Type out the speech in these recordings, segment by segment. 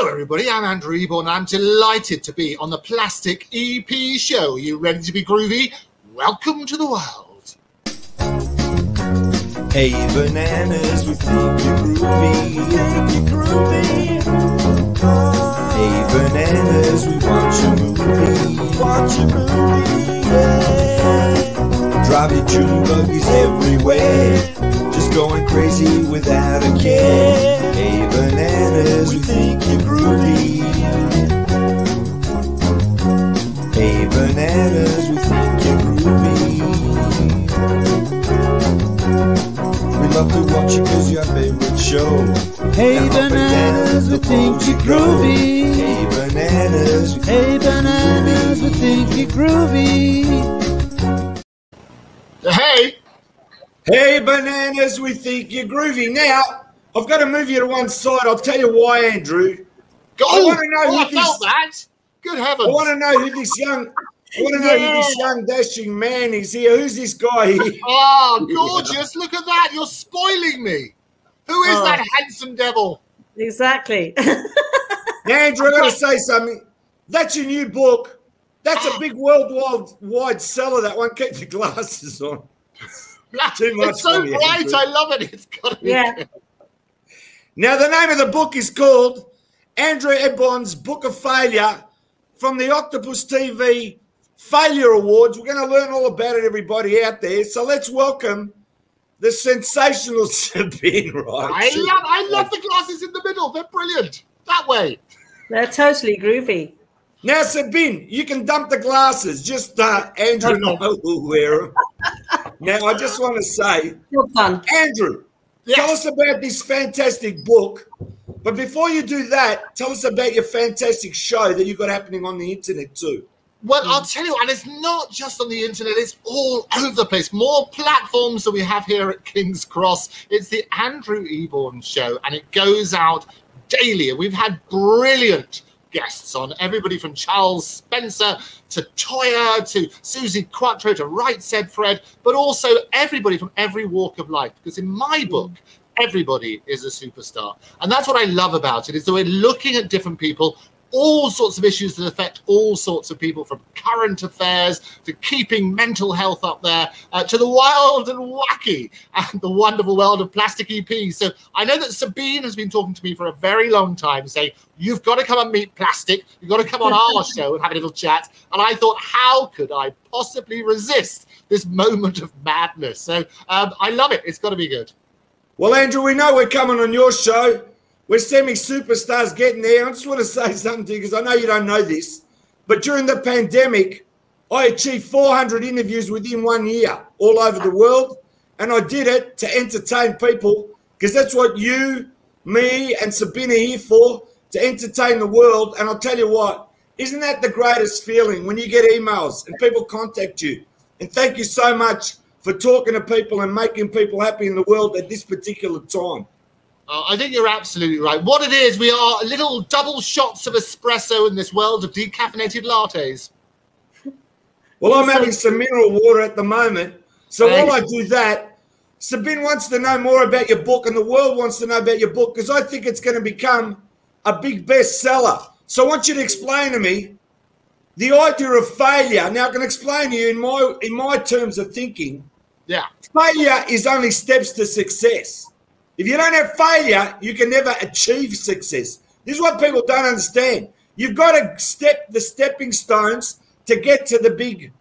Hello everybody, I'm Andrew Eborn and I'm delighted to be on the Plastic EP show. Are you ready to be groovy? Welcome to the world. Hey bananas, we think you're groovy. Hey bananas, we watch a movie. Yeah. Drive your chewing buggies everywhere, just going crazy without a care. Hey bananas, we think you're groovy. Hey bananas, we think you're groovy. We love to watch you cause you're our favorite show. Hey now bananas, we think you're groovy. Hey bananas, we think you're groovy. Hey bananas, we think you're groovy. Now, I've got to move you to one side. I'll tell you why, Andrew. I want to know who this. Good heavens! I want to know who this young dashing man is here. Who's this guy here? Oh, gorgeous! Look at that. You're spoiling me. Who is that handsome devil? Exactly. Now, Andrew, I got to say something. That's your new book. That's a big worldwide seller. That one. Keep the glasses on. Too much. It's so bright. Andrew. I love it. It's got to be. Yeah. Now, the name of the book is called Andrew Eborn's Book of Failure from the Octopus TV Failure Awards. We're going to learn all about it, everybody out there. So let's welcome the sensational Sabine Wright. I love the glasses in the middle. They're brilliant. That way. They're totally groovy. Now, Sabine, you can dump the glasses. Just Andrew and I will wear them. Now, I just want to say, Andrew, tell us about this fantastic book. But before you do that, tell us about your fantastic show that you've got happening on the internet too. Well, I'll tell you, and it's not just on the internet, it's all over the place. More platforms that we have here at King's Cross. It's the Andrew Eborn Show, and it goes out daily. And we've had brilliant guests on, everybody from Charles Spencer to Toya to Susie Quattro to Right Said Fred, but also everybody from every walk of life. Because in my book, everybody is a superstar. And that's what I love about it, is that we're looking at different people, all sorts of issues that affect all sorts of people, from current affairs to keeping mental health up there, to the wild and wacky and the wonderful world of Plastic EP. So I know that Sabine has been talking to me for a very long time, saying, you've got to come and meet Plastic. You've got to come on our show and have a little chat. And I thought, how could I possibly resist this moment of madness? So I love it. It's got to be good. Well, Andrew, we know we're coming on your show. We're semi-superstars getting there. I just want to say something to you because I know you don't know this, but during the pandemic, I achieved 400 interviews within 1 year all over the world, and I did it to entertain people because that's what you, me, and Sabine are here for, to entertain the world. And I'll tell you what, isn't that the greatest feeling when you get emails and people contact you? And thank you so much for talking to people and making people happy in the world at this particular time. I think you're absolutely right. What it is, we are little double shots of espresso in this world of decaffeinated lattes. Well, I'm having some mineral water at the moment. So while I do that, Sabine wants to know more about your book, and the world wants to know about your book because I think it's going to become a big bestseller. So I want you to explain to me the idea of failure. Now, I can explain to you in my terms of thinking. Yeah. Failure is only steps to success. If you don't have failure, you can never achieve success. This is what people don't understand. You've got to step the stepping stones to get to the big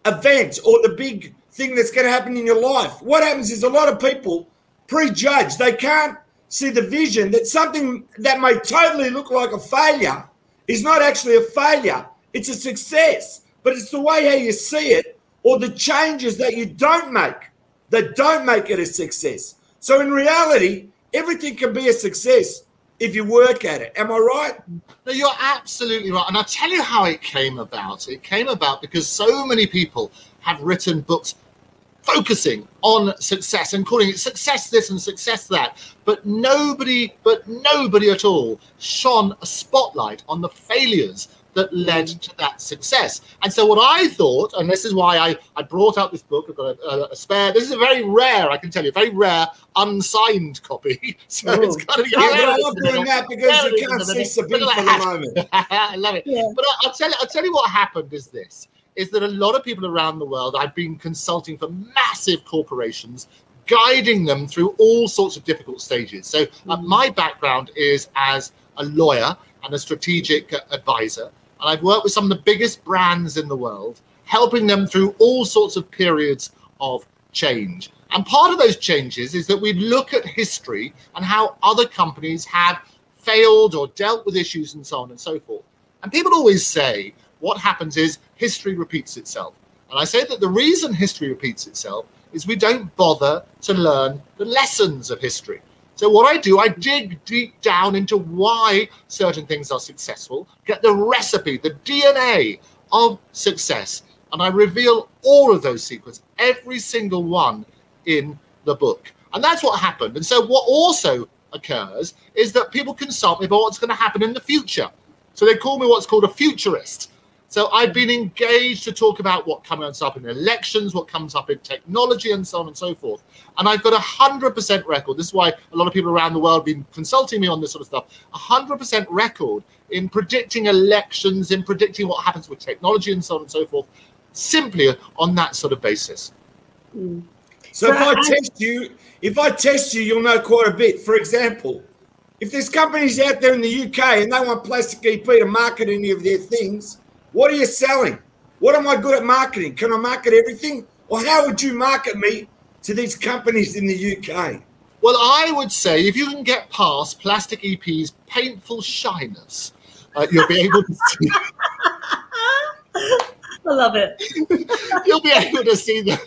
event or the big thing that's going to happen in your life. What happens is a lot of people prejudge. They can't see the vision that something that may totally look like a failure is not actually a failure. It's a success, but it's the way how you see it or the changes that you don't make that don't make it a success. So in reality, everything can be a success if you work at it. Am I right? No, you're absolutely right. And I'll tell you how it came about. It came about because so many people have written books focusing on success and calling it success this and success that. But nobody at all shone a spotlight on the failures that led to that success. And so what I thought, and this is why I brought out this book, I've got a spare, this is a very rare, I can tell you, very rare unsigned copy. So it's kind of, yeah, but I love doing that because you can't see Sabine for the moment. I love it. Yeah. But I'll tell you what happened is this, is that a lot of people around the world, I've been consulting for massive corporations, guiding them through all sorts of difficult stages. So my background is as a lawyer and a strategic advisor. And I've worked with some of the biggest brands in the world, helping them through all sorts of periods of change. And part of those changes is that we look at history and how other companies have failed or dealt with issues and so on and so forth. And people always say what happens is history repeats itself. And I say that the reason history repeats itself is we don't bother to learn the lessons of history. So what I do, I dig deep down into why certain things are successful, get the recipe, the DNA of success, and I reveal all of those secrets, every single one in the book. And that's what happened. And so what also occurs is that people consult me about what's going to happen in the future. So they call me what's called a futurist. So I've been engaged to talk about what comes up in elections, what comes up in technology, and so on and so forth. And I've got 100% record. This is why a lot of people around the world have been consulting me on this sort of stuff. 100% record in predicting elections, in predicting what happens with technology, and so on and so forth, simply on that sort of basis. So if I test you, you'll know quite a bit. For example, if there's companies out there in the UK and they want Plastic EP to market any of their things, what are you selling? What am I good at marketing? Can I market everything? Or how would you market me to these companies in the UK? Well, I would say if you can get past Plastic EP's painful shyness, you'll be able to see. I love it. You'll be able to see the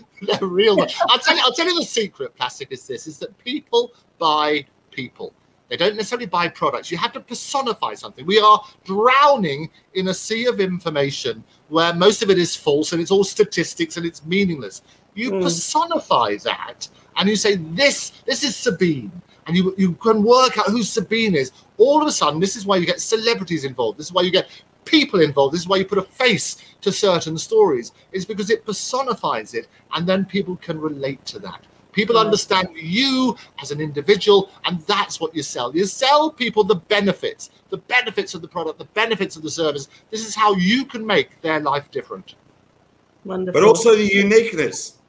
real one. I'll tell you the secret, Plastic, is this, is that people buy people. They don't necessarily buy products. You have to personify something. We are drowning in a sea of information where most of it is false and it's all statistics and it's meaningless. You personify that and you say, this is Sabine. And you can work out who Sabine is. All of a sudden, this is why you get celebrities involved. This is why you get people involved. This is why you put a face to certain stories. It's because it personifies it and then people can relate to that. People understand you as an individual, and that's what you sell. You sell people the benefits of the product, the benefits of the service. This is how you can make their life different. Wonderful. But also the uniqueness.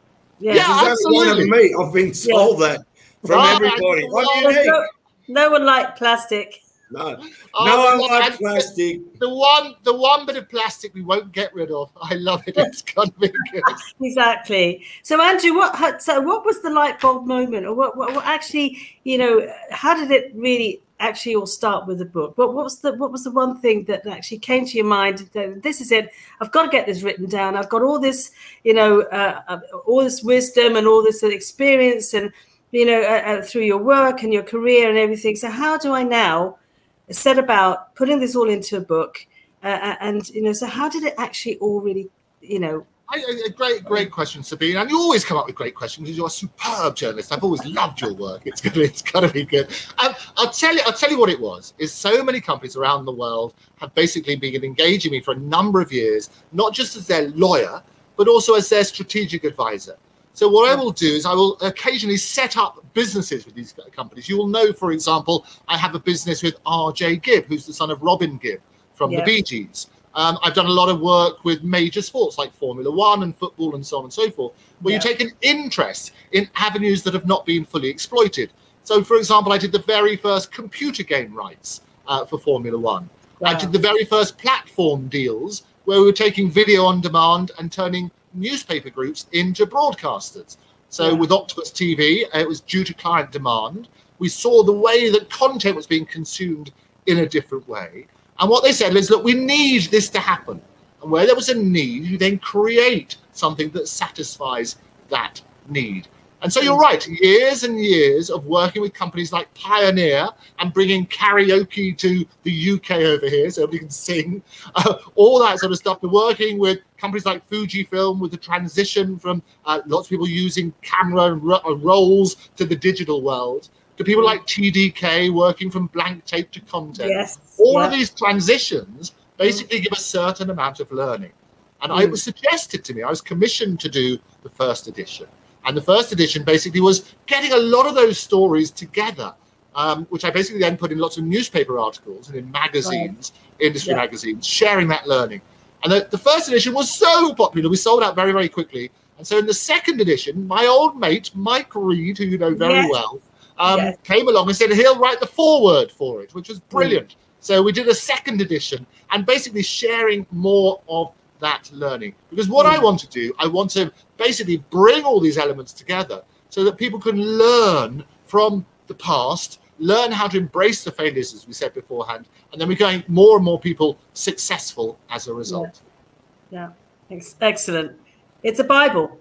Yeah, There's only one of me. I've been told that from everybody. I'm unique. No one liked Plastic. No, no one likes plastic. The one bit of plastic we won't get rid of. I love it. It's gonna be good. Exactly. So Andrew, what was the light bulb moment, or what actually, how did it really actually all start with the book? What was the one thing that actually came to your mind? This is it. I've got to get this written down. I've got all this, all this wisdom and all this experience, and through your work and your career and everything. So how do I now set about putting this all into a book, so how did it actually all really, A great question, Sabine, and you always come up with great questions because you're a superb journalist. I've always loved your work. It's gonna be good. I'll tell you what it was. Is so many companies around the world have basically been engaging me for a number of years, not just as their lawyer, but also as their strategic advisor. So what I will do is I will occasionally set up businesses with these companies. You will know, for example, I have a business with R.J. Gibb, who's the son of Robin Gibb from the Bee Gees. I've done a lot of work with major sports like Formula One and football and so on and so forth, where you take an interest in avenues that have not been fully exploited. So, for example, I did the very first computer game rights for Formula One. Wow. I did the very first platform deals where we were taking video on demand and turning newspaper groups into broadcasters. So with Octopus TV, it was due to client demand. We saw the way that content was being consumed in a different way. And what they said is, look, we need this to happen. And where there was a need, you then create something that satisfies that need. And so you're right, years and years of working with companies like Pioneer and bringing karaoke to the UK over here so everybody can sing, all that sort of stuff, to working with companies like Fujifilm with the transition from lots of people using camera rolls to the digital world, to people like TDK working from blank tape to content. Yes. All of these transitions basically give a certain amount of learning. And it was suggested to me, I was commissioned to do the first edition. And the first edition basically was getting a lot of those stories together, which I basically then put in lots of newspaper articles and in magazines, industry magazines, sharing that learning. And the first edition was so popular, we sold out very, very quickly. And so in the second edition, my old mate, Mike Reed, who you know very well, came along and said he'll write the foreword for it, which was brilliant. So we did a second edition and basically sharing more of that learning. Because what I want to do, I want to basically bring all these elements together so that people can learn from the past, learn how to embrace the failures, as we said beforehand, and then we're going more and more people successful as a result. Yeah, excellent. It's a Bible.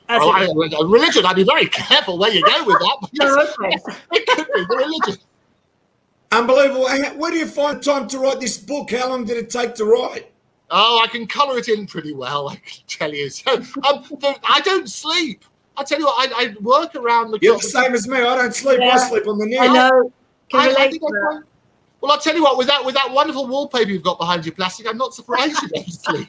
Religion, I'd be very careful where you go with that. It could be the religion. Unbelievable. Where do you find time to write this book? How long did it take to write? Oh, I can colour it in pretty well, I can tell you. So I don't sleep. I tell you what, I work around the clock. You're the same as me. I don't sleep. I sleep on the net. I know. Well, I'll tell you what, with that wonderful wallpaper you've got behind you, Plastic, I'm not surprised you don't sleep.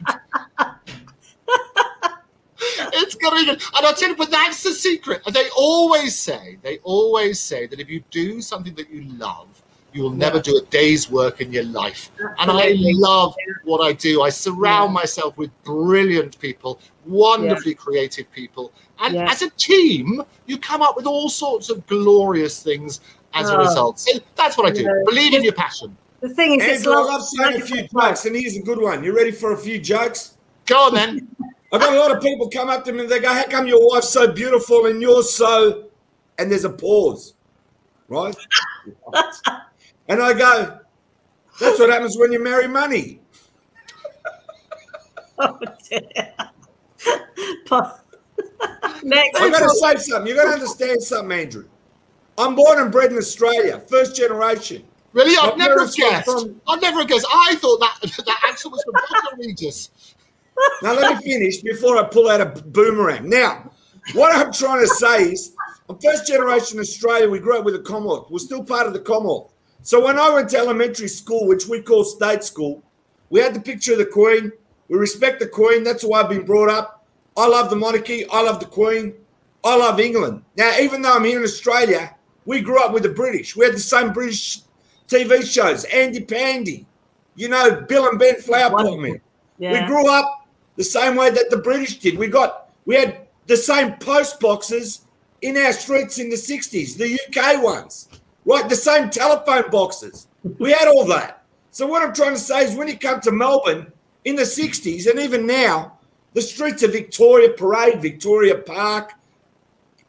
It's got to be good. And I'll tell you, but that's the secret. And they always say that if you do something that you love, you will never do a day's work in your life. And I love what I do. I surround myself with brilliant people, wonderfully creative people. And as a team, you come up with all sorts of glorious things as a result. So that's what I do. Believe in your passion. The thing is, Andrew, I love saying a few jokes, and here's a good one. You ready for a few jokes? Go on, then. I've got a lot of people come up to me and they go, how come your wife's so beautiful and you're so... And there's a pause, right? And I go, that's what happens when you marry money. Oh, dear. Next. I've got to say something. You've got to understand something, Andrew. I'm born and bred in Australia, first generation. Really? I've never guessed. I've never guessed. I thought that accent was from Dr. Regis. Now, let me finish before I pull out a boomerang. Now, what I'm trying to say is, I'm first generation Australia. We grew up with the Commonwealth. We're still part of the Commonwealth. So when I went to elementary school, which we call state school, we had the picture of the Queen. We respect the Queen. That's the way I've been brought up. I love the monarchy. I love the Queen. I love England. Now, even though I'm here in Australia, we grew up with the British. We had the same British TV shows, Andy Pandy, you know, Bill and Ben Flowerpot Men. We grew up the same way that the British did. We had the same post boxes in our streets in the 60s, the UK ones, right? The same telephone boxes. We had all that. So what I'm trying to say is when you come to Melbourne in the 60s and even now, the streets of Victoria Parade, Victoria Park,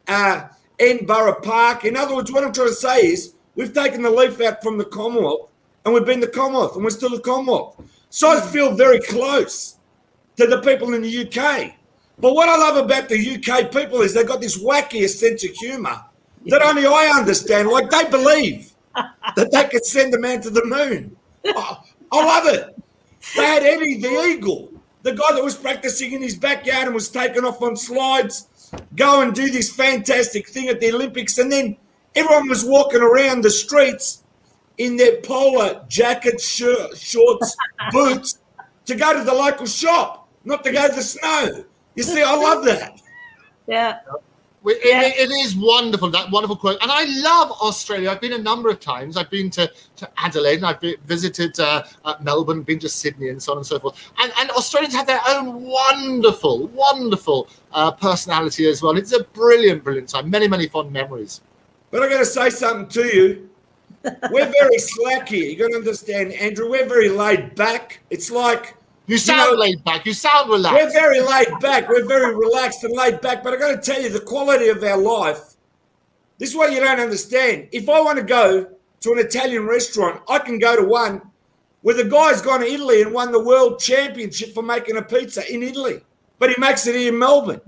Edinburgh Park. In other words, what I'm trying to say is we've taken the leaf out from the Commonwealth and we've been the Commonwealth and we're still the Commonwealth. So I feel very close to the people in the UK. But what I love about the UK people is they've got this wackiest sense of humour that only I understand. Like they believe that they could send a man to the moon. I love it. They had Eddie the Eagle, the guy that was practicing in his backyard and was taken off on slides, go and do this fantastic thing at the Olympics. And then everyone was walking around the streets in their polar jackets, shorts, boots to go to the local shop, not to go to the snow. You see, I love that. Yeah. It is wonderful, that wonderful quote. And I love Australia. I've been a number of times. I've been to Adelaide and I've visited Melbourne, been to Sydney and so on and so forth. And Australians have their own wonderful, wonderful personality as well. It's a brilliant, brilliant time. Many, many fond memories. But I've got to say something to you. We're very slack here. You've got to understand, Andrew, we're very laid back. It's like... You sound laid back. You sound relaxed. We're very laid back. We're very relaxed and laid back. But I've got to tell you, the quality of our life, this is what you don't understand. If I want to go to an Italian restaurant, I can go to one where the guy's gone to Italy and won the world championship for making a pizza in Italy. But he makes it here in Melbourne.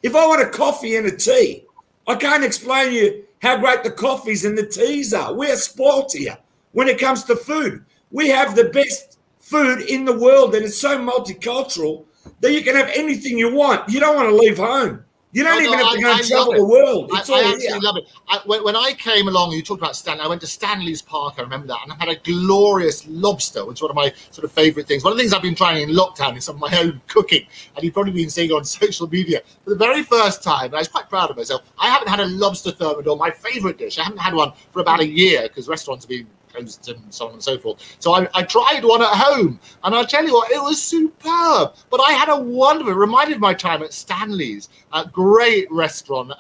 If I want a coffee and a tea, I can't explain to you how great the coffees and the teas are. We're spoilt here when it comes to food. We have the best food in the world, and it's so multicultural that you can have anything you want. You don't want to leave home. You don't even have to go and travel the world. It's all I here. absolutely love it. When I came along, you talked about Stanley. I went to Stanley's Park. I remember that, and I had a glorious lobster, which is one of my sort of favourite things. One of the things I've been trying in lockdown is some of my own cooking, and you've probably been seeing on social media for the very first time. And I was quite proud of myself. I haven't had a lobster thermidor, my favourite dish. I haven't had one for about a year because restaurants have been closed and so on and so forth. So I tried one at home, and I'll tell you what, it was superb. But I had a wonderful, it reminded me of my time at Stanley's, a great restaurant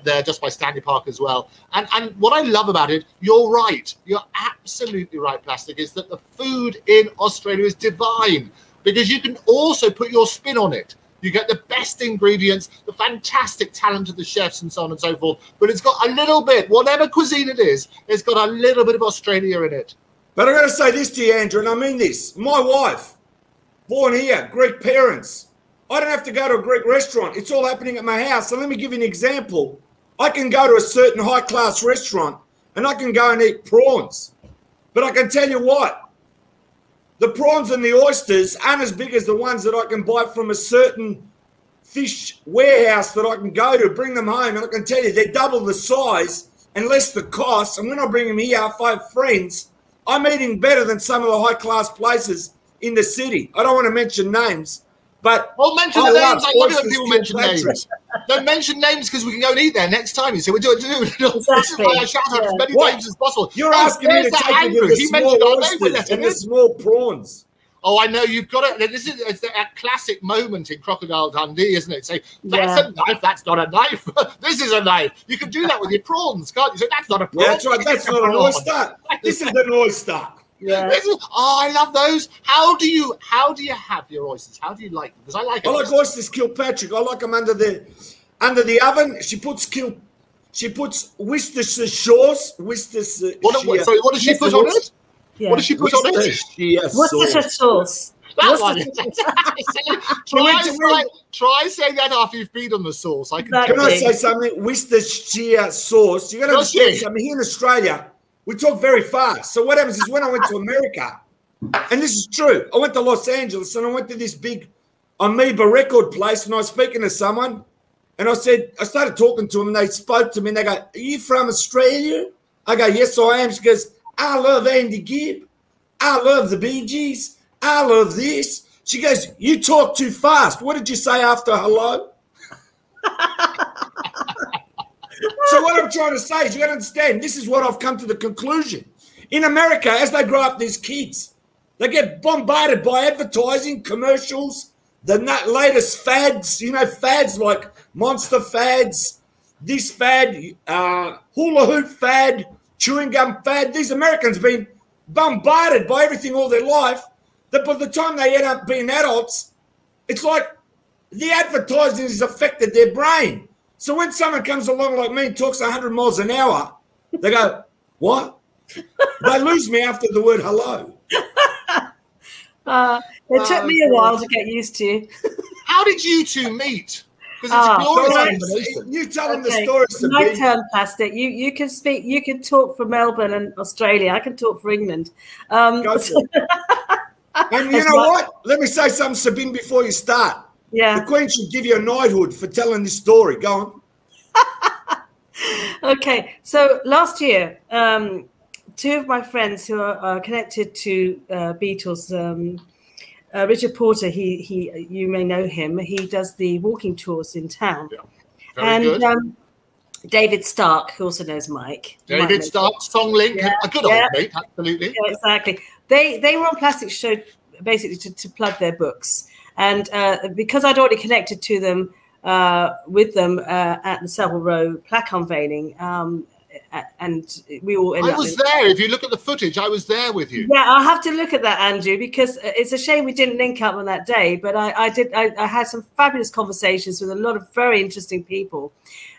there just by Stanley Park as well. And what I love about it, you're right, you're absolutely right, Plastic, is that the food in Australia is divine because you can also put your spin on it. You get the best ingredients, the fantastic talent of the chefs and so on and so forth. But it's got a little bit, whatever cuisine it is, it's got a little bit of Australia in it. But I've got to say this to you, Andrew, and I mean this. My wife, born here, Greek parents. I don't have to go to a Greek restaurant. It's all happening at my house. So let me give you an example. I can go to a certain high-class restaurant and I can go and eat prawns. But I can tell you what, the prawns and the oysters aren't as big as the ones that I can buy from a certain fish warehouse that I can go to, bring them home. And I can tell you, they're double the size and less the cost. And when I bring them here, if I have friends, I'm eating better than some of the high-class places in the city. I don't want to mention names, but... Well, mention the names. I love it when people mention names. Don't mention names because we can go and eat there next time. You see, we're doing this is why I shout out as many names as possible. You're asking me to take you to the small oysters and the small prawns. Oh, I know, you've got it. This is a classic moment in Crocodile Dundee, isn't it? Say, that's a knife, that's not a knife. This is a knife. You can do that with your prawns, can't you? Say, that's not a prawn. Yeah, that's right, that's not an oyster. This is an oyster. Yeah. I love those. How do you have your oysters? How do you like them? Because I like oysters Kilpatrick. I like them under the oven. She puts Worcestershire sauce. Sorry, what does she put on it? Yeah. What does she put on it? Worcestershire sauce. That one. Try saying that after you've been on the sauce. Can I say something? Worcestershire sauce. You got to understand something. Here in Australia, we talk very fast. So what happens is when I went to America, and this is true, I went to Los Angeles and I went to this big Amoeba record place and I was speaking to someone and I started talking to them and they spoke to me and they go, "Are you from Australia?" I go, "Yes, I am." She goes, "I love Andy Gibb. I love the Bee Gees. I love this." She goes, "You talk too fast. What did you say after hello?" So what I'm trying to say is you got to understand, this is what I've come to the conclusion. In America, as they grow up, these kids, they get bombarded by advertising, commercials, the latest fads, fads like monster fads, this fad, hula hoop fad, chewing gum fad. These Americans have been bombarded by everything all their life that by the time they end up being adults, it's like the advertising has affected their brain. So when someone comes along like me and talks 100 miles an hour, they go, "What?" They lose me after the word hello. It took me a while to get used to. How did you two meet? Because it's a glorious combination. You tell them the story. My turn, Plastic. You can speak. You can talk for Melbourne and Australia. I can talk for England. Go for it. And you know what? Let me say something, Sabine, before you start. Yeah. The Queen should give you a knighthood for telling this story. Go on. Okay. So last year, two of my friends who are connected to Beatles, Richard Porter, you may know him. He does the walking tours in town. Yeah. Very good. David Stark, who also knows Mike. David Stark, Song Link, a good old mate, absolutely. Yeah, exactly. They were on Plastic Show basically to plug their books. And because I'd already connected to them with them at the Savile Row plaque unveiling, and we all ended I was there. If you look at the footage, I was there with you. Yeah, I'll have to look at that, Andrew, because it's a shame we didn't link up on that day. But I had some fabulous conversations with a lot of very interesting people.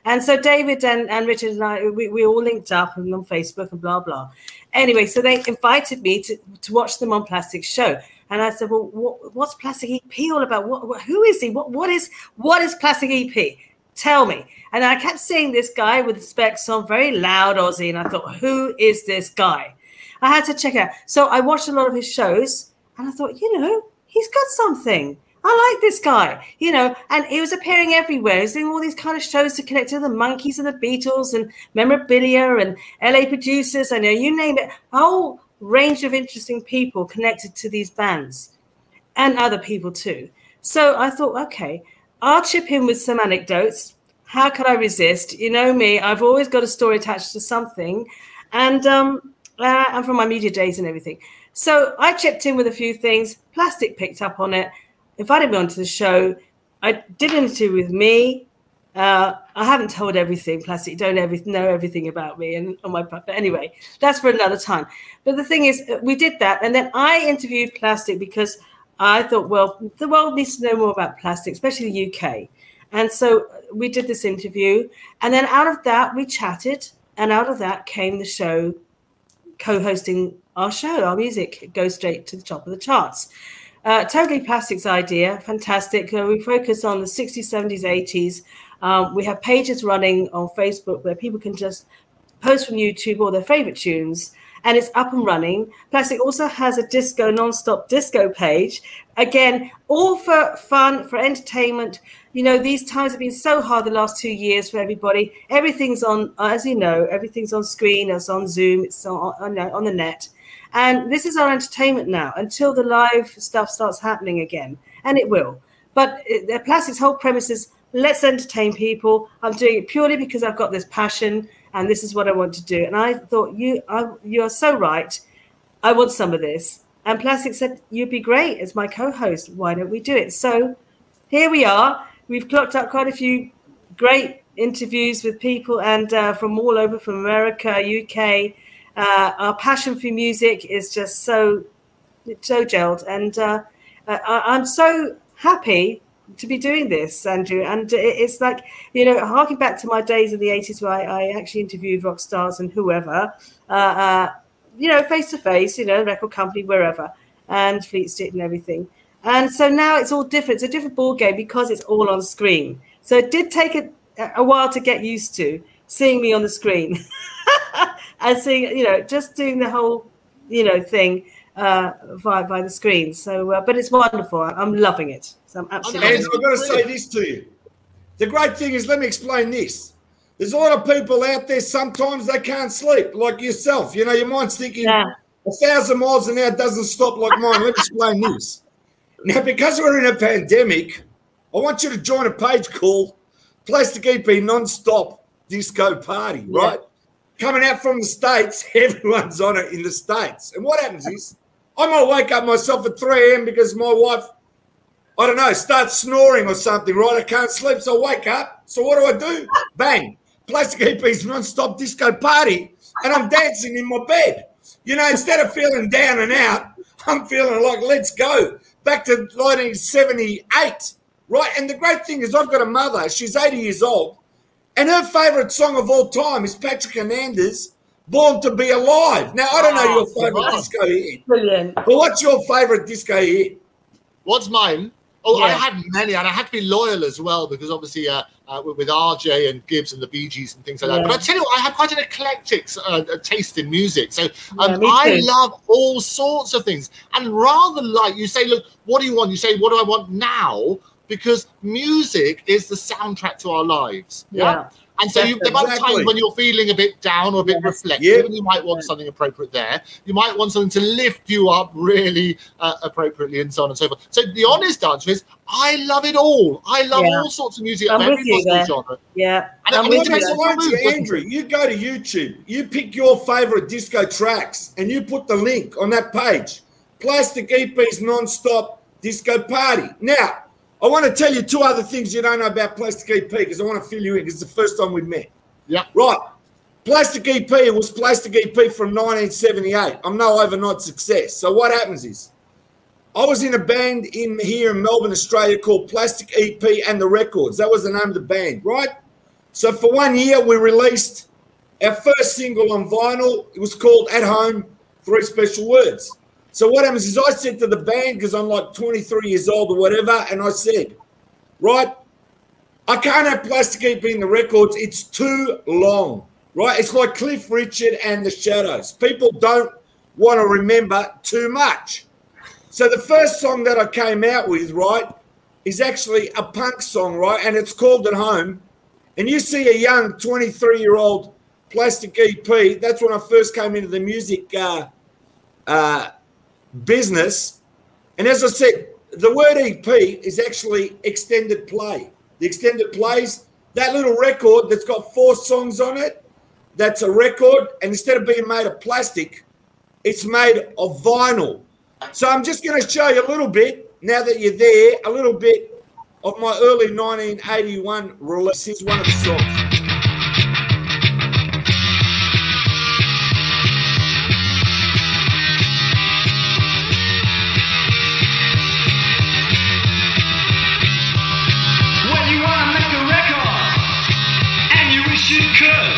And so David and Richard and I, we all linked up and on Facebook and blah, blah. Anyway, so they invited me to watch them on Plastic Show. And I said, "Well, what's Plastic EP all about? Who is he? What is Plastic EP? Tell me." And I kept seeing this guy with the specs on, very loud Aussie, and I thought, who is this guy? I had to check it out. So I watched a lot of his shows, and I thought, he's got something. I like this guy, you know, and he was appearing everywhere. He was doing all these kind of shows to connect to the Monkees and the Beatles and memorabilia and LA producers. I know, you name it, a whole range of interesting people connected to these bands and other people too. So I thought, okay, I'll chip in with some anecdotes. How could I resist? You know me, I've always got a story attached to something, and from my media days and everything. So I chipped in with a few things. Plastic picked up on it, invited me onto the show. I did an interview with me. I haven't told everything, Plastic. You don't know everything about me and on my but anyway, that's for another time. But the thing is, we did that, and then I interviewed Plastic because I thought, well, the world needs to know more about plastic, especially the UK. And so we did this interview, and then out of that we chatted, and out of that came the show, co-hosting our show. Our music goes straight to the top of the charts. Totally Plastic's idea, fantastic. We focus on the 60s, 70s, 80s. We have pages running on Facebook where people can just post from YouTube all their favorite tunes, and it's up and running. Plastic also has a disco, non-stop disco page. Again, all for fun, for entertainment. You know, these times have been so hard the last 2 years for everybody. Everything's on, as you know, everything's on screen, it's on Zoom, it's on the net. And this is our entertainment now until the live stuff starts happening again. And it will. But Plastic's whole premise is, let's entertain people. I'm doing it purely because I've got this passion and this is what I want to do. And I thought, you are so right. I want some of this. And Plastic said, you'd be great as my co-host. Why don't we do it? So here we are. We've clocked up quite a few great interviews with people and from all over, from America, UK. Our passion for music is just so gelled. And I'm so happy to be doing this, Andrew. And it's like, you know, harking back to my days in the 80s where I actually interviewed rock stars and whoever, you know, face to face, you know, record company, wherever, and Fleet Street and everything. And so now it's all different. It's a different ball game because it's all on screen. So it did take a while to get used to seeing me on the screen and seeing, you know, just doing the whole, you know, thing via the screen. So, but it's wonderful. I'm loving it. So I'm absolutely. And I've got to say this to you. The great thing is, let me explain this. There's a lot of people out there, sometimes they can't sleep, like yourself. You know, your mind's thinking 1,000 miles an hour doesn't stop like mine. Let me explain this. Now, because we're in a pandemic, I want you to join a page called Plastic EP Non-Stop Disco Party, right? Coming out from the States, everyone's on it in the States. And what happens is, I might wake up myself at 3 a.m. because my wife, I don't know, starts snoring or something, right? I can't sleep, so I wake up. So what do? Bang. Plastic EP's Non-Stop Disco Party, and I'm dancing in my bed. You know, instead of feeling down and out, I'm feeling like, let's go. Back to 1978, right? And the great thing is I've got a mother. She's 80 years old, and her favourite song of all time is Patrick Hernandez, Born to Be Alive. Now, I don't know your favourite disco hit. Brilliant. But what's your favourite disco hit? What's mine? Oh, I had many, and I had to be loyal as well because obviously with RJ and Gibbs and the Bee Gees and things like that. But I tell you what, I have quite an eclectic taste in music. So I love all sorts of things. And rather like you say, look, what do you want? You say, what do I want now? Because music is the soundtrack to our lives. Yeah. And so there might be times when you're feeling a bit down or a bit reflective, and you might want something appropriate there. You might want something to lift you up really appropriately, and so on and so forth. So the honest answer is, I love it all. I love all sorts of music of every possible genre. Yeah. And Andrew, you go to YouTube, you pick your favourite disco tracks, and you put the link on that page. Plastic EP's Non-Stop Disco Party. Now, I want to tell you two other things you don't know about Plastic EP because I want to fill you in because it's the first time we've met. Yeah. Right. Plastic EP was Plastic EP from 1978. I'm no overnight success. So what happens is I was in a band here in Melbourne, Australia called Plastic EP and the Records. That was the name of the band, right? So for 1 year, we released our first single on vinyl. It was called At Home, 3 Special Words. So what happens is I said to the band, because I'm like 23 years old or whatever, and I said, right, I can't have Plastic EP in the Records. It's too long, right? It's like Cliff Richard and the Shadows. People don't want to remember too much. So the first song that I came out with, right, is actually a punk song, right? And it's called At Home. And you see a young 23-year-old Plastic EP. That's when I first came into the music business. And as I said, the word EP is actually extended play. The extended plays, that little record that's got 4 songs on it, that's a record. And instead of being made of plastic, it's made of vinyl. So I'm just going to show you a little bit, now that you're there, a little bit of my early 1981 release. Here's one of the songs. When you want to make a record and you wish you could,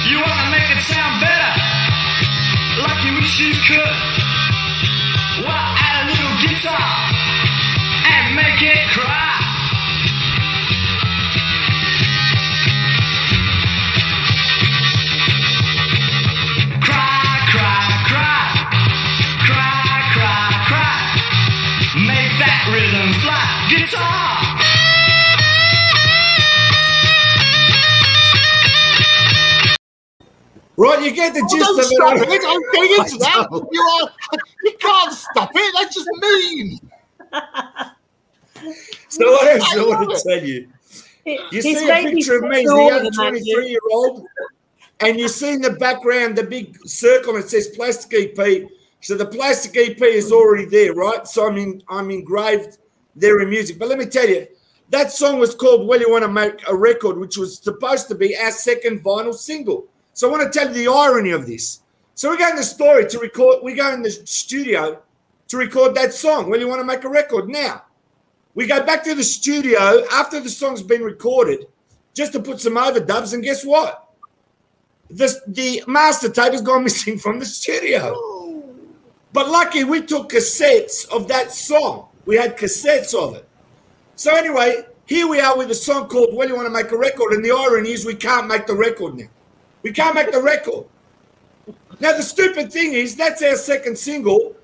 you want to make it sound better, like you wish you could. Well, add a little guitar and make it cry. Cry, cry, cry. Cry, cry, cry. Make that rhythm fly. Guitar. Right, you get the gist Don't of stop it. it. I'm going into that. You can't stop it. That's just mean. So what else I want to tell you? You see a picture of me as the young 23-year-old, and you see in the background the big circle that says Plastic EP. So the Plastic EP is already there, right? So I'm engraved there in music. But let me tell you, that song was called Well You Want to Make a Record, which was supposed to be our second vinyl single. So I want to tell you the irony of this. So we go in the story to record, we go in the studio to record that song, Well You Want to Make a Record. Now, we go back to the studio after the song's been recorded just to put some overdubs, and guess what? The master tape has gone missing from the studio. But lucky we took cassettes of that song. We had cassettes of it. So anyway, here we are with a song called Well You Want to Make a Record, and the irony is we can't make the record now. We can't make the record. Now, the stupid thing is that's our second single,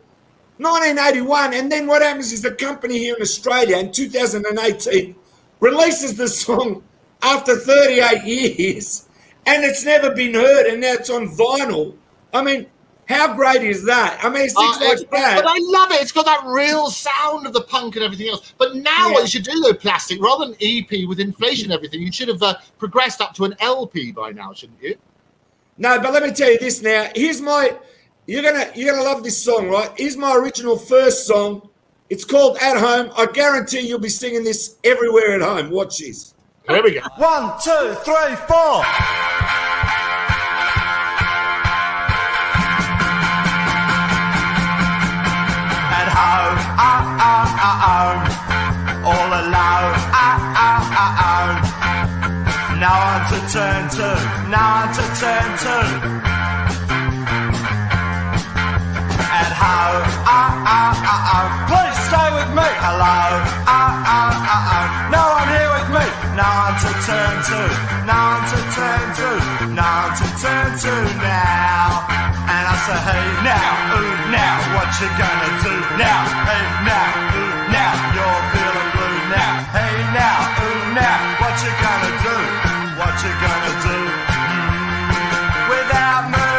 1981, and then what happens is the company here in Australia in 2018 releases the song after 38 years, and it's never been heard, and now it's on vinyl. I mean, how great is that? I mean, it's things like that. But I love it. It's got that real sound of the punk and everything else. But now what you should do, though, Plastic, rather than EP with inflation and everything, you should have progressed up to an LP by now, shouldn't you? No, but let me tell you this now. Here's my, you're gonna love this song, right? Here's my original first song. It's called At Home. I guarantee you'll be singing this everywhere at home. Watch this. Here we go. 1, 2, 3, 4. All alone, no one to turn to, no one to turn to. At home, please stay with me. Hello, no one here with me. No one to turn to, no one to turn to, no one to turn to now. And I say, hey now, ooh now, what you gonna do now? Hey now, ooh now, you're feeling blue now. Hey now, ooh now, what you gonna do? What you gonna do? Without me,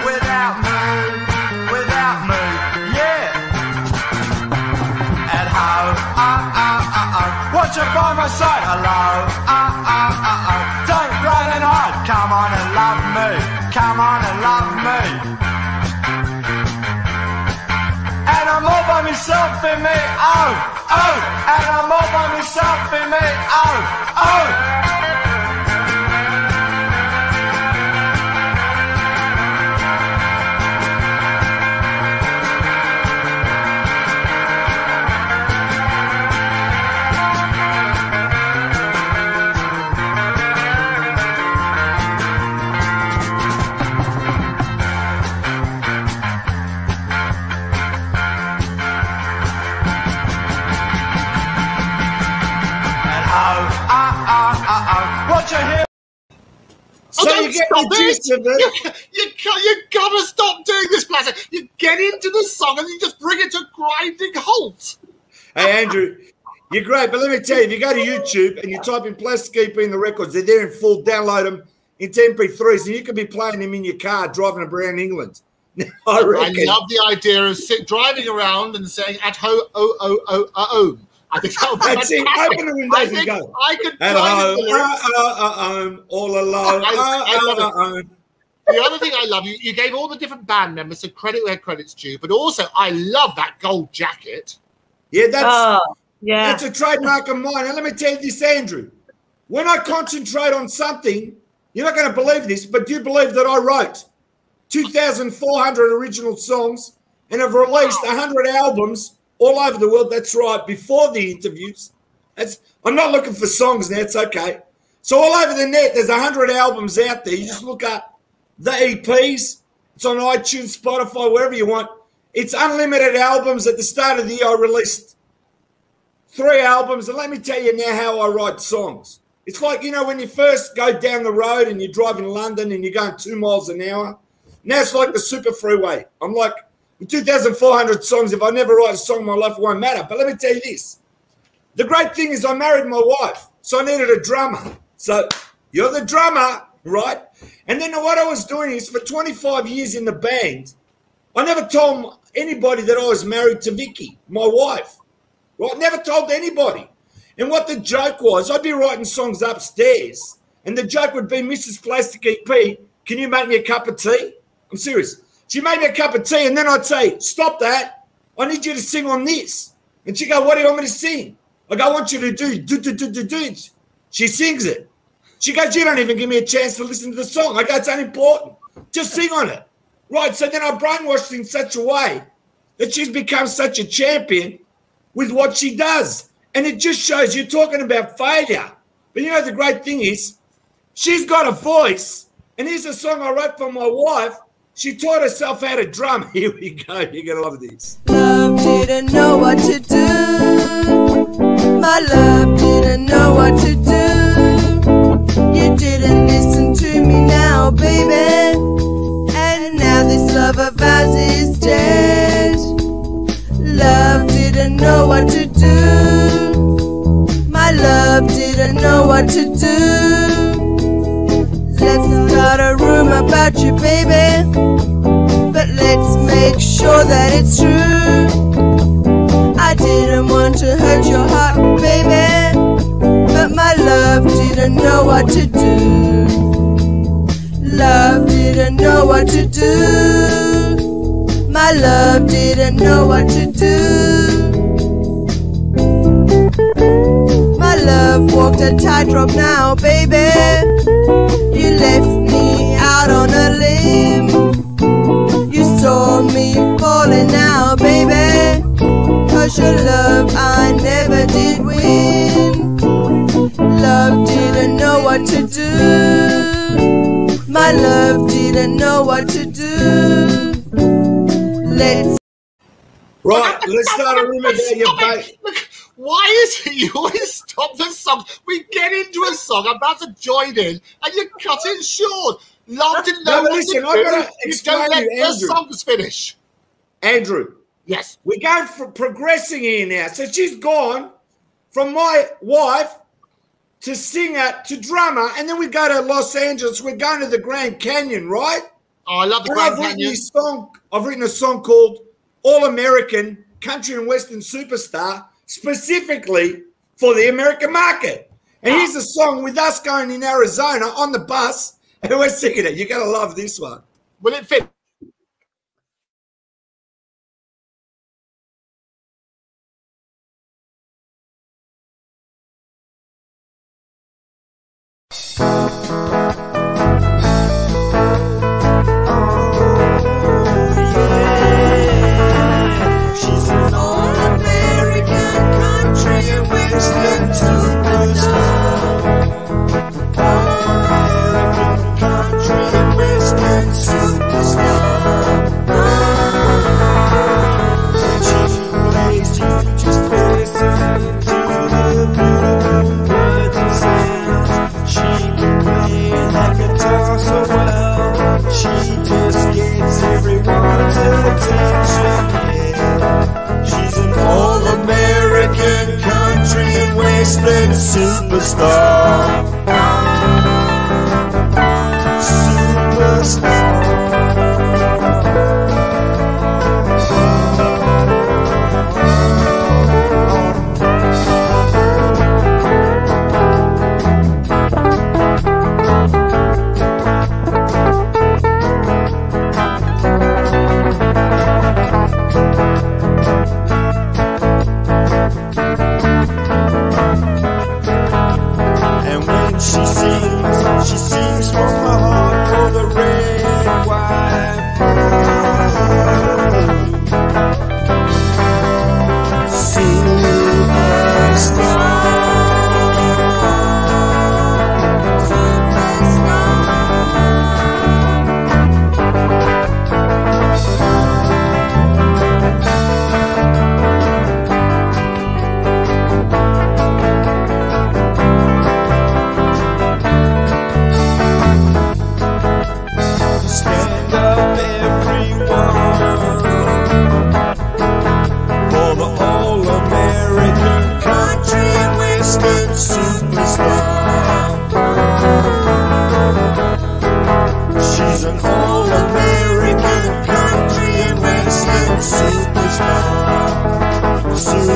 without me, without me, yeah. At home, watch it by my side. Hello, don't run and hide. Come on and love me. Come on and love me. And I'm all by myself in me, oh, oh. And I'm all by myself in me, oh, oh. What you hear? So you get the gist of it. You gotta stop doing this, Plastic. You get into the song and you just bring it to a grinding halt. Hey, Andrew, You're great, but let me tell you, if you go to YouTube and you type in Plastic EP in the records, they're there in full. Download them into MP3s, and you could be playing them in your car driving around England. I love the idea of driving around and saying at home. I think that would be That's fantastic. it. Open the windows and go. I could At home, all alone. I love it. The other thing I love, you gave all the different band members so credit where credit's due, but also I love that gold jacket. Yeah, that's yeah. That's a trademark of mine. And let me tell you this, Andrew. When I concentrate on something, you're not going to believe this, but do you believe that I wrote 2,400 original songs and have released 100 albums all over the world? That's right, before the interviews. I'm not looking for songs now. It's okay. So all over the net, there's 100 albums out there. You just look up the EPs. It's on iTunes, Spotify, wherever you want. It's unlimited albums. At the start of the year, I released 3 albums. And let me tell you now how I write songs. It's like, you know, when you first go down the road and you drive in London and you're going 2 miles an hour. Now it's like the super freeway. I'm like, with 2,400 songs, if I never write a song in my life, it won't matter. But let me tell you this. The great thing is I married my wife, so I needed a drummer. So you're the drummer, right? And then what I was doing is for 25 years in the band, I never told anybody that I was married to Vicky, my wife. Right? Never told anybody. And what the joke was, I'd be writing songs upstairs, and the joke would be, Mrs. Plastic EP, can you make me a cup of tea? I'm serious. She made me a cup of tea, and then I'd say, stop that. I need you to sing on this. And she'd go, what do you want me to sing? I go, I want you to do. She sings it. She goes, you don't even give me a chance to listen to the song. I go, it's unimportant. Just sing on it. Right, so then I brainwashed in such a way that she's become such a champion with what she does. And it just shows you're talking about failure. But you know, the great thing is she's got a voice. And here's a song I wrote for my wife. She taught herself how to drum. Here we go. You're going to love this. Love didn't know what to do. My love didn't know what to do. You didn't listen to me now, baby. And now this love of ours is dead. Love didn't know what to do. My love didn't know what to do. Let's start a rumor about you, baby, but let's make sure that it's true. I didn't want to hurt your heart, baby, but my love didn't know what to do. Love didn't know what to do. My love didn't know what to do. My love walked a tightrope now, baby. You left me out on a limb. You saw me falling now, baby. 'Cause your love I never did win. Love didn't know what to do. My love didn't know what to do. Let's start a rumor about your baby. Why is it you always stop the song? We get into a song, I'm about to join in, and you cut it short. Love didn't know what listen, to I've do. got to You explain don't let you, the Andrew. songs finish. Andrew, Yes. we're going for progressing here now. So she's gone from my wife to singer to drummer, and then we go to Los Angeles. We're going to the Grand Canyon, right? Oh, I love the And Grand Canyon. I've written a song called All American Country and Western Superstar, specifically for the American market. And here's a song with us going in Arizona on the bus, and we're singing it. You're going to love this one. Will it fit? She's an all-American country and western superstar. All-American country and western superstar. When she plays, you just listen to the beautiful words and sounds. She can play that guitar so well. She just gets everyone's attention. She's an all-American country Western superstar. And when she sings from the heart for the red, white, stand up everyone for the all-American country and western superstar. She's an all-American country and western superstar. Superstar.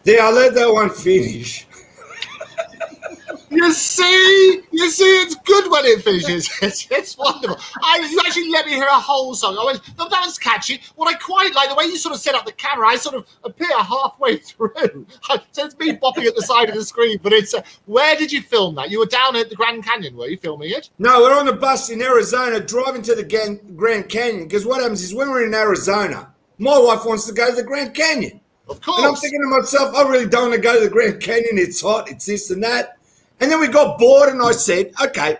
Yeah, I'll let that one finish. You see, it's good when it finishes. It's wonderful. You actually let me hear a whole song. I went, oh, that was catchy. What I quite like, the way you sort of set up the camera, I sort of appear halfway through. So it's me bopping at the side of the screen, but it's, where did you film that? You were down at the Grand Canyon, were you filming it? No, we're on the bus in Arizona driving to the Grand Canyon, because what happens is when we're in Arizona, my wife wants to go to the Grand Canyon. Of course. And I'm thinking to myself, I really don't want to go to the Grand Canyon. It's hot, it's this and that. And then we got bored and I said, okay,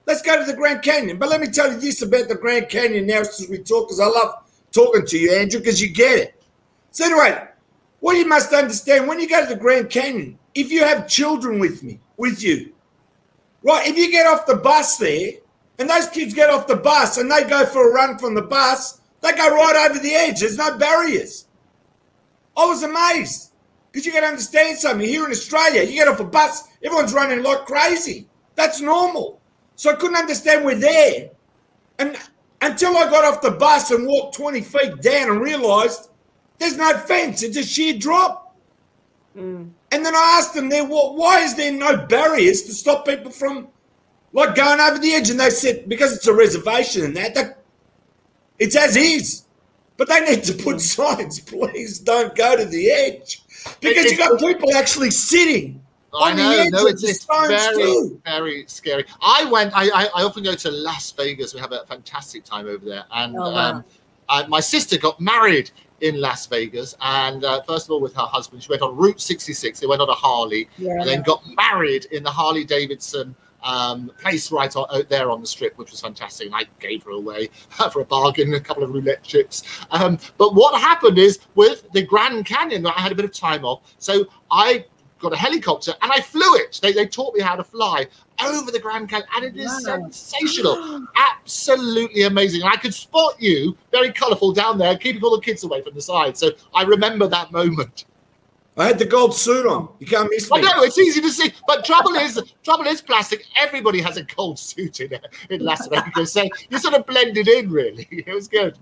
let's go to the Grand Canyon. But let me tell you this about the Grand Canyon now since we talk, because I love talking to you, Andrew, because you get it. So anyway, what you must understand, when you go to the Grand Canyon, if you have children with you, right, if you get off the bus there and those kids get off the bus and they go for a run from the bus, they go right over the edge. There's no barriers. I was amazed because you got to understand something. Here in Australia, you get off a bus, everyone's running like crazy. That's normal. So I couldn't understand we're there. And until I got off the bus and walked 20 feet down and realised there's no fence. It's a sheer drop. And then I asked them there, well, why is there no barriers to stop people from like going over the edge? And they said, because it's a reservation and that it's as is. But they need to put signs, please don't go to the edge. Because you got people actually sitting on the edge of the stones too. Very scary. I often go to Las Vegas. We have a fantastic time over there. And my sister got married in Las Vegas. And first of all, with her husband, she went on Route 66. They went on a Harley and then got married in the Harley Davidson place right out there on the strip, which was fantastic. And I gave her away for a bargain, a couple of roulette chips. But what happened is with the Grand Canyon, I had a bit of time off. So I got a helicopter and I flew it. They taught me how to fly over the Grand Canyon, and it is sensational. Absolutely amazing. And I could spot you, very colourful down there, keeping all the kids away from the side. So I remember that moment. I had the gold suit on. You can't miss me. I know, it's easy to see. But trouble is plastic. Everybody has a gold suit in Las Vegas. So you sort of blended in, really. It was good.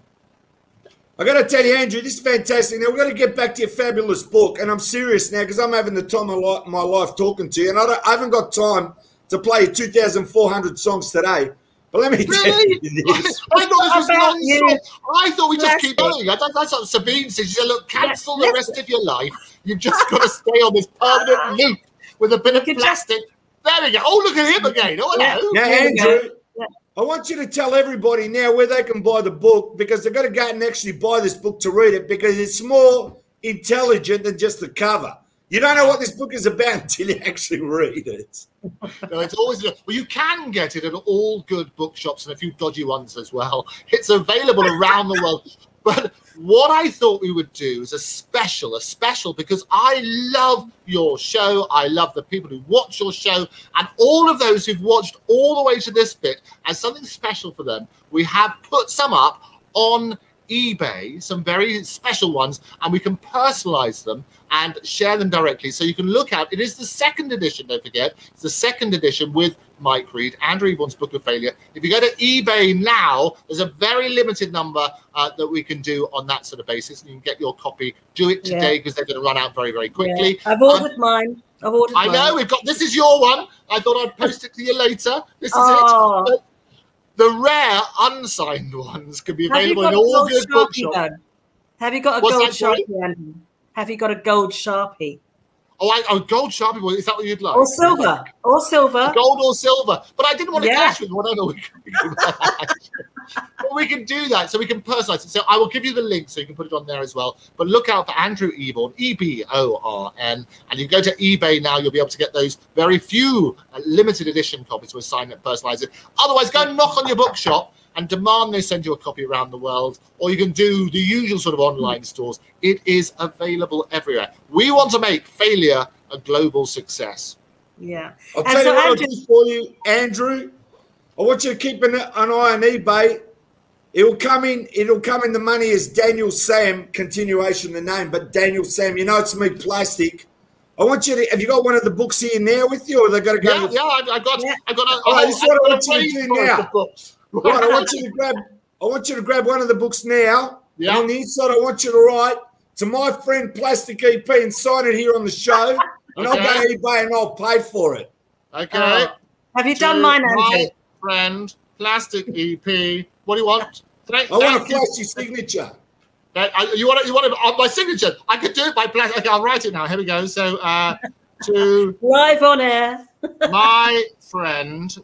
I got to tell you, Andrew, this is fantastic. Now, we've got to get back to your fabulous book. And I'm serious now because I'm having the time of my life talking to you. And I haven't got time to play 2,400 songs today. But let me tell you this. I thought this was non-stop. I thought we just keep going. That's what Sabine said. She said, look, cancel the rest of your life. You've just got to stay on this permanent loop with a bit of plastic. There we go. Oh, look at him again. Oh, hello. Now, Andrew, I want you to tell everybody now where they can buy the book, because they've got to go and actually buy this book to read it, because it's more intelligent than just the cover. You don't know what this book is about until you actually read it. No, it's always well. You can get it at all good bookshops and a few dodgy ones as well. It's available around the world. But what I thought we would do is a special, because I love your show. I love the people who watch your show, and all of those who've watched all the way to this bit, as something special for them, we have put some up on eBay, some very special ones, and we can personalize them and share them directly. So you can look out. It is the 2nd edition, don't forget. It's the 2nd edition with Mike Reed, Andrew Eborn's Book of Failure. If you go to eBay now, there's a very limited number that we can do on that sort of basis, and you can get your copy. Do it today, because they're going to run out very, very quickly. Yeah. I've ordered mine. I know, we've got, this is your one. I thought I'd post it to you later. This is it. The rare unsigned ones can be available in all good bookshops. Have you got a gold Sharpie, Andrew? Have you got a gold Sharpie? Oh, gold Sharpie. Is that what you'd like? Or silver. Or silver. Gold or silver. But I didn't want to clash with whatever we can do. But we can do that. So we can personalize it. So I will give you the link so you can put it on there as well. But look out for Andrew Eborn, Eborn. And you go to eBay now, you'll be able to get those very few limited edition copies with sign it, personalize it. Otherwise, go and knock on your bookshop and demand they send you a copy around the world, or you can do the usual sort of online stores. It is available everywhere. We want to make Failure a global success. Yeah. I'll tell you what I'll do for you, Andrew. I want you to keep an eye on eBay. It'll come in the money as Daniel Sam, continuation of the name, but Daniel Sam, you know it's me, Plastic. I want you to, have you got one of the books here now with you, or they got to go? Yeah, I've got this is what I want you to do now. Right, I want you to grab one of the books now. Yeah. And on the inside, I want you to write to my friend Plastic EP and sign it here on the show. And I'll go to eBay and I'll pay for it. Okay. Have you done mine, Andrew? My friend Plastic EP. What do you want? I want a flashy signature. You want my signature? I could do it by plastic. Okay, I'll write it now. Here we go. So to live on air. My friend.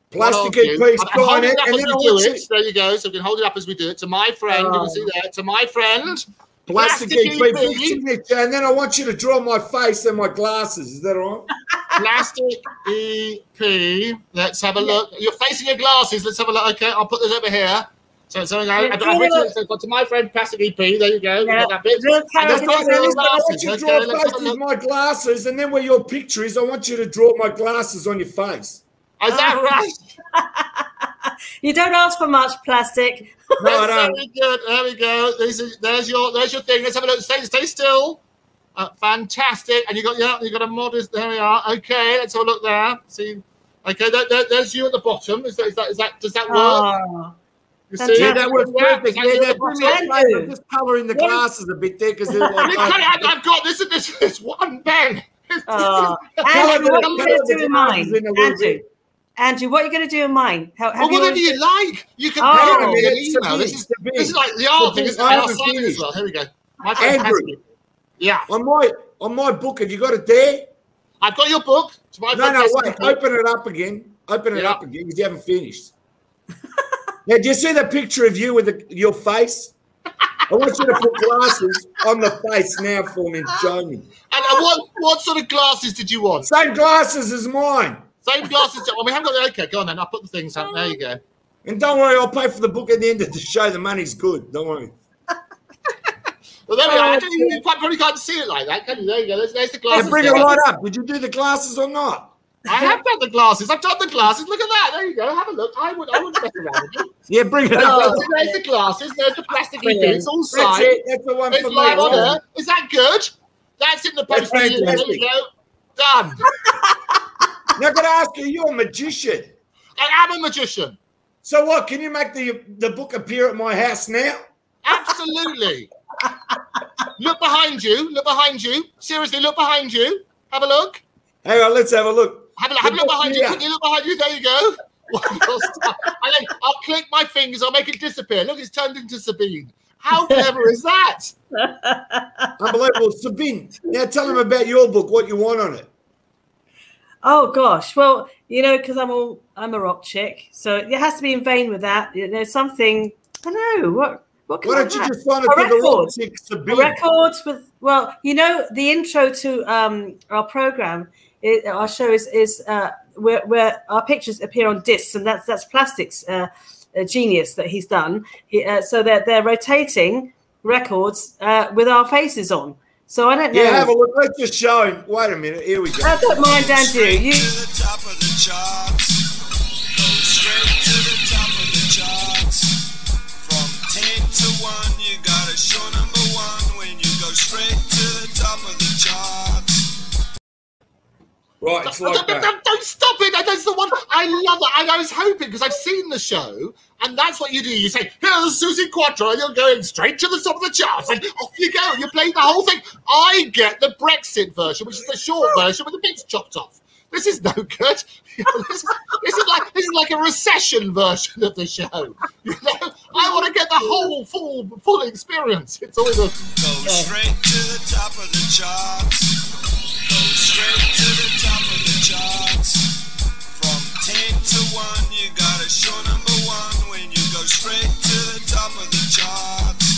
Plastic EP, sign it, and then do it. There you go. So we can hold it up as we do it. To my friend, you can see there. To my friend, Plastic EP, signature, and then I want you to draw my face and my glasses. Is that all right? Plastic EP. Let's have a look. You're facing your glasses. Let's have a look. Okay, I'll put this over here. So I've written it. So to my friend Plastic EP. There you go. Yeah. That bit. I want you to draw faces, my glasses, and then where your picture is, I want you to draw my glasses on your face. Is that right? You don't ask for much, Plastic. No, I don't. Very good. There we go. There's your thing. Let's have a look. Stay still. Fantastic. And you got a modest. There we are. Okay. Let's have a look there. See. Okay. There's you at the bottom. Does that work? Oh, you see? Yeah, that works perfect. Yeah, just colour in the glasses a bit there because I've got this and this one pen. Andrew, what are you going to do in mine? Andrew, what are you going to do in mine? Whatever you like. You can pay me an email. This is like the art thing. I'll sign it as well. Here we go. Andrew. Yeah. On my book, have you got it there? I've got your book. No, wait. Open it up again. Open it up again because you haven't finished. Now, do you see the picture of you with your face? I want you to put glasses on the face now for me and show me. And what sort of glasses did you want? Same glasses as mine. Same glasses. We haven't got. Okay, go on then. I'll put the things up. There you go. And don't worry, I'll pay for the book at the end of the show. The money's good. Don't worry. Well, there we are. You probably can't see it like that, can you? There you go. There's the glasses. Yeah, bring it right up. Did you do the glasses or not? I have done the glasses. I've done the glasses. Look at that. There you go. Have a look. I wouldn't mess around with you. Yeah, bring it up. There's the glasses. There's the plastic EP. It's all signed. That's it. That's the one for me. Right. Is that good? That's in the post. There you go. Done. Now, I've got to ask you, you're a magician. I am a magician. So what? Can you make the book appear at my house now? Absolutely. Look behind you. Look behind you. Seriously, look behind you. Have a look. Hang on, let's have a look. Have a look behind you. Can you look behind you? There you go. And then I'll click my fingers. I'll make it disappear. Look, it's turned into Sabine. How clever is that? Unbelievable. Sabine, now tell them about your book, what you want on it. Oh, gosh. Well, because I'm a rock chick. So it has to be in vain with that. There's something, I don't know, what can Why don't you just sign it to the rock chick, Sabine? Records with, well, the intro to our program, our show is where our pictures appear on discs, and that's Plastic's genius that he's done. So that they're rotating records with our faces on. So I don't know. Yeah, have a look. Let's just show him. Wait a minute. Here we go. I don't mind, Andrew. You. To the top of the charts. Go straight to the top of the charts. From 10 to 1, you got a show number 1 when you go straight to the top of the charts. Right, it's like that. Don't stop it. That's the one. I love it. And I was hoping, because I've seen the show, and that's what you do. You say, here's Susie Quattro, and you're going straight to the top of the charts, and off you go. You play the whole thing. I get the Brexit version, which is the short version with the bits chopped off. This is no good. This is like a recession version of the show. You know, I want to get the whole full experience. It's always a Go straight to the top of the charts. Go straight to the top of the charts. From 10 to 1, you got a show number 1 when you go straight to the top of the charts.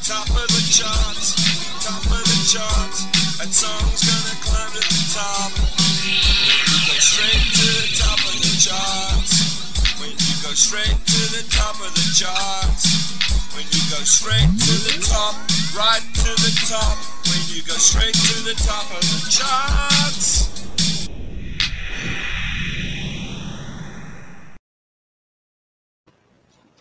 Top of the charts, top of the charts. That song's gonna climb to the top. When you go straight to the top of the charts. When you go straight to the top of the charts. When you go straight to the top, right to the top. When you go straight to the top of the charts.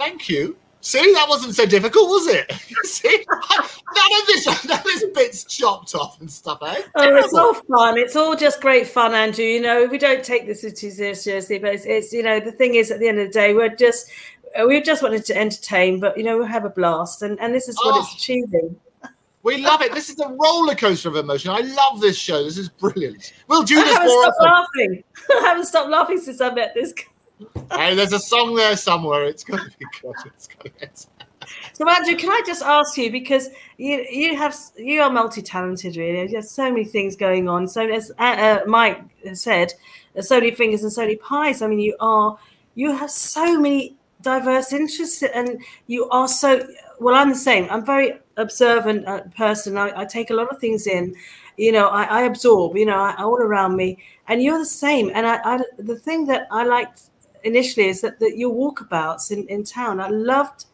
thank you. See, that wasn't so difficult, was it? See, none of this bit's chopped off and stuff, eh? Oh, it's all fun. It's all just great fun, Andrew. You know, we don't take this too seriously, but it's you know, the thing is, at the end of the day, we just wanted to entertain, but you know, we'll have a blast, and this is what it's achieving. We love it. This is a roller coaster of emotion. I love this show. This is brilliant. We'll do I this haven't more stopped often. laughing. I haven't stopped laughing since I met this guy. Hey, there's a song there somewhere. It's got to be good. It's got to be. So Andrew, can I just ask you, because you are multi-talented, really. There's so many things going on. So as Mike said, there's so many fingers and so many pies. I mean, you have so many diverse interests, and you are so well. I'm the same. I'm very observant person. I take a lot of things in. You know, I absorb. You know, all around me, and you're the same. And the thing that I liked initially is that your walkabouts in town. I loved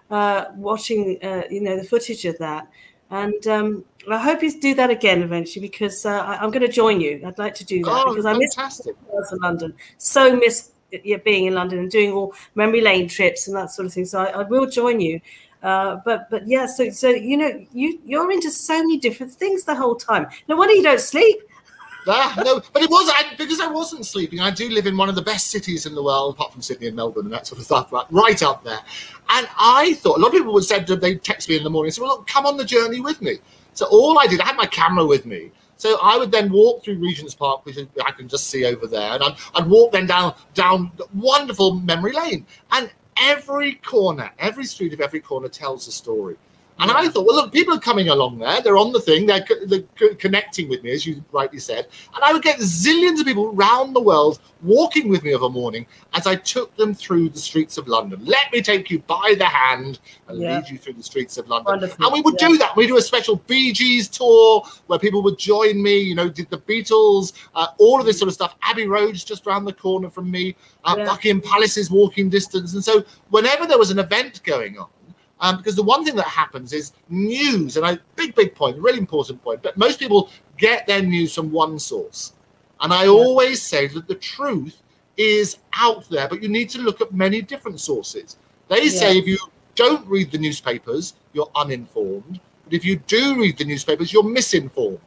watching you know, the footage of that, and I hope you do that again eventually, because I'm going to join you. I'd like to do that because fantastic. I miss London. So miss being in London and doing all memory lane trips and that sort of thing. So I will join you. But yeah, so you know, you're into so many different things the whole time. No wonder you don't sleep. No, but it was because I wasn't sleeping. I do live in one of the best cities in the world, apart from Sydney and Melbourne and that sort of stuff, right up there. And I thought, a lot of people would say that they'd text me in the morning and say, well, look, come on the journey with me. So all I did, I had my camera with me. So I would then walk through Regent's Park, which I can just see over there, and I'd walk then down wonderful memory lane. And every corner, every street of every corner tells a story. And I thought, well, look, people are coming along there. They're on the thing. They're connecting with me, as you rightly said. And I would get zillions of people around the world walking with me of a morning as I took them through the streets of London. Let me take you by the hand and lead you through the streets of London. Wonderful. And we would do that. We do a special Bee Gees tour where people would join me, you know, did the Beatles, all of this sort of stuff. Abbey Road's just around the corner from me. Buckingham Palace is walking distance. And so whenever there was an event going on, because the one thing that happens is news, and big point, really important point, but most people get their news from one source. And I always say that the truth is out there, but you need to look at many different sources. They say if you don't read the newspapers, you're uninformed. But if you do read the newspapers, you're misinformed.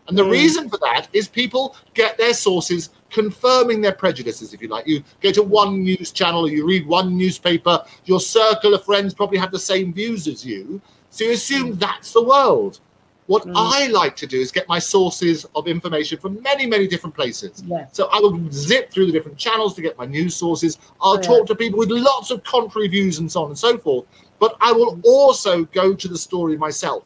And the reason for that is people get their sources confirming their prejudices, if you like. You go to one news channel or you read one newspaper, your circle of friends probably have the same views as you. So you assume that's the world. What I like to do is get my sources of information from many, many different places. So I will zip through the different channels to get my news sources. I'll talk to people with lots of contrary views and so on and so forth. But I will also go to the story myself.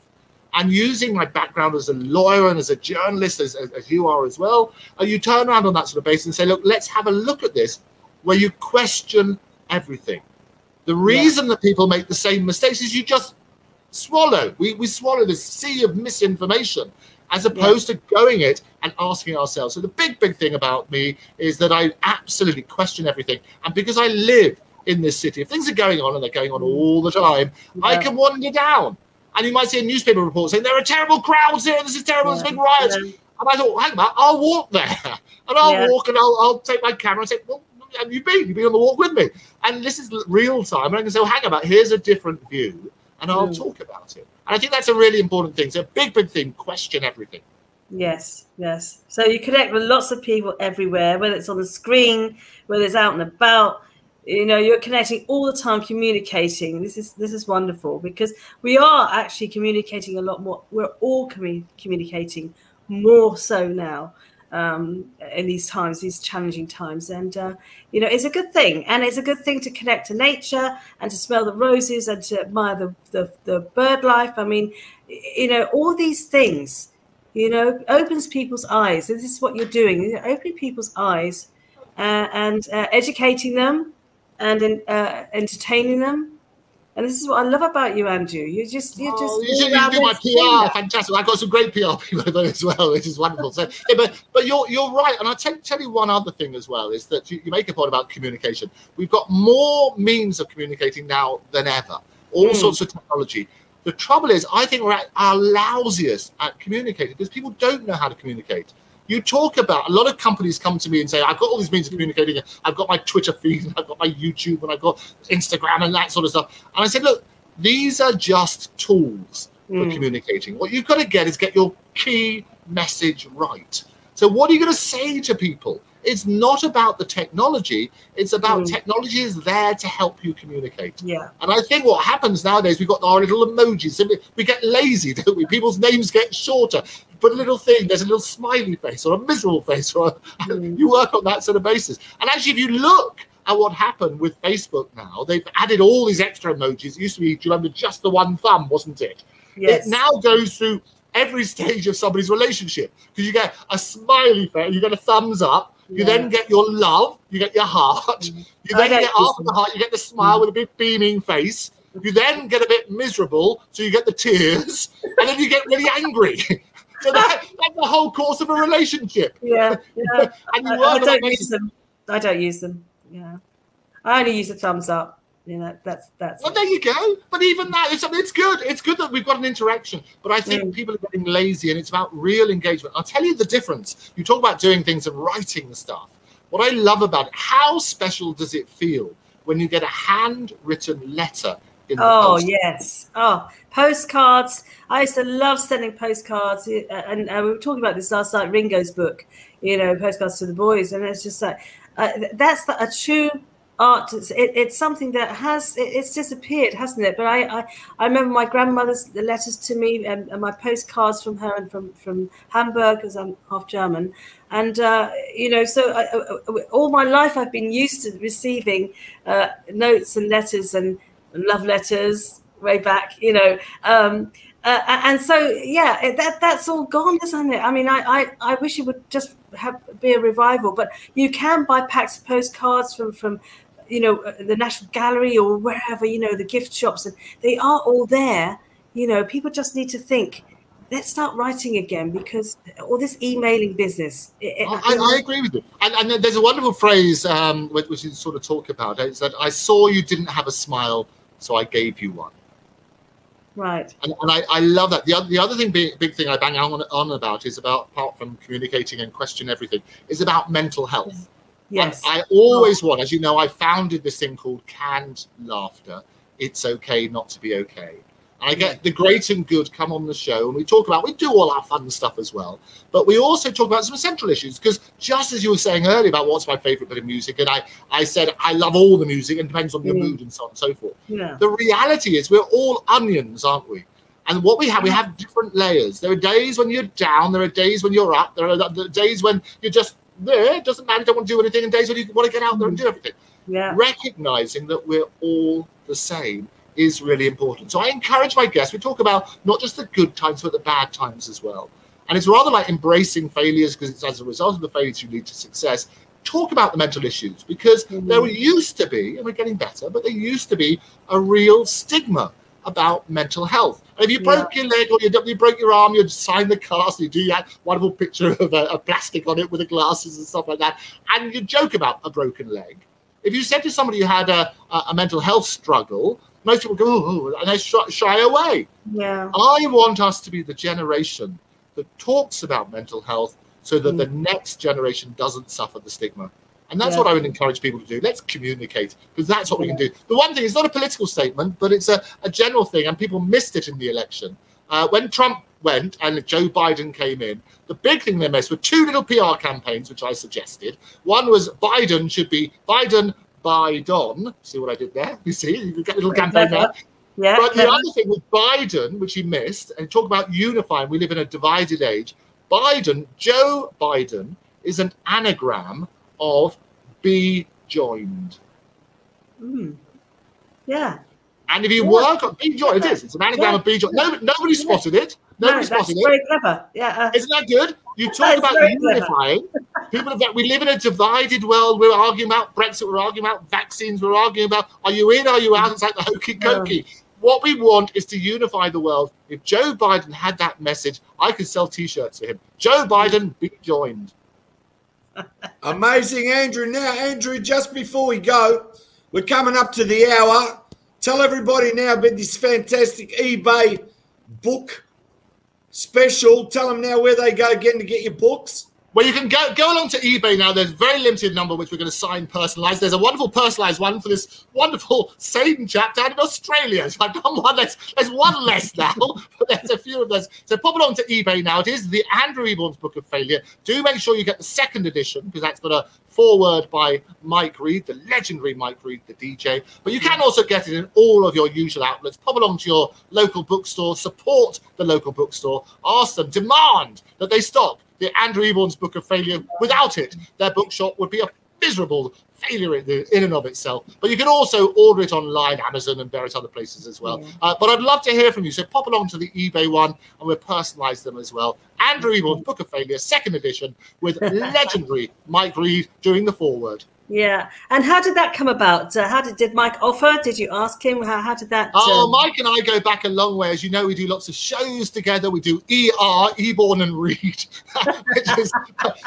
And using my background as a lawyer and as a journalist, as you are as well, you turn around on that sort of basis and say, look, let's have a look at this, where you question everything. The reason that people make the same mistakes is you just swallow. We swallow this sea of misinformation as opposed to going it and asking ourselves. So the big thing about me is that I absolutely question everything. And because I live in this city. If things are going on, and they're going on all the time, I can wander down. And you might see a newspaper report saying, there are terrible crowds here, this is terrible, there's big riots. And I thought, hang on, I'll walk there. And I'll walk and I'll take my camera and say, well, have you been? You've been on the walk with me. And this is real time. And I can say, well, hang about, here's a different view. And I'll talk about it. And I think that's a really important thing. It's a big, big thing. Question everything. Yes, yes. So you connect with lots of people everywhere, whether it's on the screen, whether it's out and about. You know, you're connecting all the time, communicating. This is wonderful, because we are actually communicating a lot more. We're all communicating more so now in these times, these challenging times. And, you know, it's a good thing. And it's a good thing to connect to nature and to smell the roses and to admire the bird life. I mean, you know, all these things, you know, opens people's eyes. This is what you're doing. You're opening people's eyes and educating them and entertaining them. And this is what I love about you, Andrew. You do my PR. Fantastic. I've got some great PR people as well, which is wonderful. So, yeah, but you're right. And I'll tell you one other thing as well, is that you make a point about communication. We've got more means of communicating now than ever. All sorts of technology. The trouble is, I think we're at our lousiest at communicating because people don't know how to communicate. You talk about, a lot of companies come to me and say, I've got all these means of communicating. I've got my Twitter feed, and I've got my YouTube, and I've got Instagram and that sort of stuff. And I said, look, these are just tools for communicating. What you've got to get your key message right. So what are you going to say to people? It's not about the technology. It's about technology is there to help you communicate. Yeah. And I think what happens nowadays, we've got our little emojis. We get lazy, don't we? People's names get shorter. Put a little thing, there's a little smiley face or a miserable face. Or you work on that sort of basis. And actually, if you look at what happened with Facebook now, they've added all these extra emojis. It used to be, do you remember, just the one thumb, wasn't it? Yes. It now goes through every stage of somebody's relationship, because you get a smiley face, you get a thumbs up, you then get your love, you get your heart, you then get after the heart, you get the smile with a big beaming face, you then get a bit miserable, so you get the tears, and then you get really angry. So that's the whole course of a relationship. Yeah, yeah. And I don't use them. I don't use them. Yeah, I only use the thumbs up. You know, that's. Well, there you go. But even that, it's good. It's good that we've got an interaction. But I think people are getting lazy, and it's about real engagement. I'll tell you the difference. You talk about doing things and writing stuff. What I love about it, how special does it feel when you get a handwritten letter in the post? Yes. Oh, postcards. I used to love sending postcards, and we were talking about this last night. Ringo's book, you know, Postcards to the Boys, and it's just like that's a true art. It's something that it's disappeared, hasn't it? But I remember my grandmother's letters to me and my postcards from her and from Hamburg, because I'm half German. And, you know, so all my life I've been used to receiving notes and letters and love letters way back, you know. And so, yeah, that's all gone, isn't it? I mean, I wish it would just be a revival, but you can buy packs of postcards from you know, the National Gallery or wherever, you know, the gift shops, and they are all there. You know, people just need to think, let's start writing again, because all this emailing business. I agree with you. And there's a wonderful phrase which you sort of talk about. It's that I saw you didn't have a smile, so I gave you one. Right. And I love that. The other thing, big thing I bang on about is about, apart from communicating and question everything, is about mental health. Yes. And I always want, as you know, I founded this thing called Canned Laughter. It's okay not to be okay. And I get the great and good come on the show, and we do all our fun stuff as well. But we also talk about some central issues, because just as you were saying earlier about what's my favorite bit of music, and I said I love all the music, and it depends on your mood and so on and so forth. Yeah. The reality is we're all onions, aren't we? And what we have different layers. There are days when you're down, there are days when you're up, there are days when you're just there, it doesn't matter, don't want to do anything, and days when you want to get out there and do everything. Yeah. Recognizing that we're all the same is really important. So I encourage my guests, we talk about not just the good times, but the bad times as well. And it's rather like embracing failures, because it's as a result of the failures you lead to success. Talk about the mental issues, because there used to be, and we're getting better, but there used to be a real stigma about mental health. And if you broke your leg or you broke your arm, you'd sign the cast, you do that wonderful picture of a plastic on it with the glasses and stuff like that, and you joke about a broken leg. If you said to somebody who had a mental health struggle, most people go, oh, and they shy away. Yeah. I want us to be the generation that talks about mental health so that the next generation doesn't suffer the stigma. And that's what I would encourage people to do. Let's communicate, because that's what we can do. The one thing, it's not a political statement, but it's a general thing, and people missed it in the election. When Trump went and Joe Biden came in, the big thing they missed were two little PR campaigns, which I suggested. One was Biden should be Biden by Don. See what I did there? You see, you get a little campaign there. Yeah, but the other thing was Biden, which he missed, and talk about unifying. We live in a divided age. Biden, Joe Biden, is an anagram of be joined. Yeah. And if you work on be joined, it is. It's an anagram of be joined. Nobody spotted it. Nobody spotted it. Very clever. Yeah. Isn't that good? You talk about unifying. People have, we live in a divided world. We're arguing about Brexit. We're arguing about vaccines. We're arguing about are you in? Are you out? It's like the hokey cokey. What we want is to unify the world. If Joe Biden had that message, I could sell T-shirts for him. Joe Biden, be joined. Amazing, Andrew. Now, Andrew, just before we go, we're coming up to the hour. Tell everybody now about this fantastic eBay book special. Tell them now where they go again to get your books. Well, you can go along to eBay now. There's a very limited number which we're going to sign personalised. There's a wonderful personalised one for this wonderful Satan chap down in Australia. So I've done one less. There's one less now, but there's a few of those. So pop along to eBay now. It is the Andrew Eborn's Book of Failure. Do make sure you get the second edition, because that's got a foreword by Mike Reed, the legendary Mike Reed, the DJ. But you can also get it in all of your usual outlets. Pop along to your local bookstore, support the local bookstore, ask them, demand that they stock the Andrew Eborn's Book of Failure. Without it, their bookshop would be a miserable failure in and of itself. But you can also order it online, Amazon and various other places as well. But I'd love to hear from you. So pop along to the eBay one, and we'll personalise them as well. Andrew Eborn's Book of Failure, second edition, with legendary Mike Reed doing the foreword. Yeah. And how did that come about? Did Mike offer? Did you ask him? How did that? Mike and I go back a long way. As you know, we do lots of shows together. We do ER, Eborn and Reed.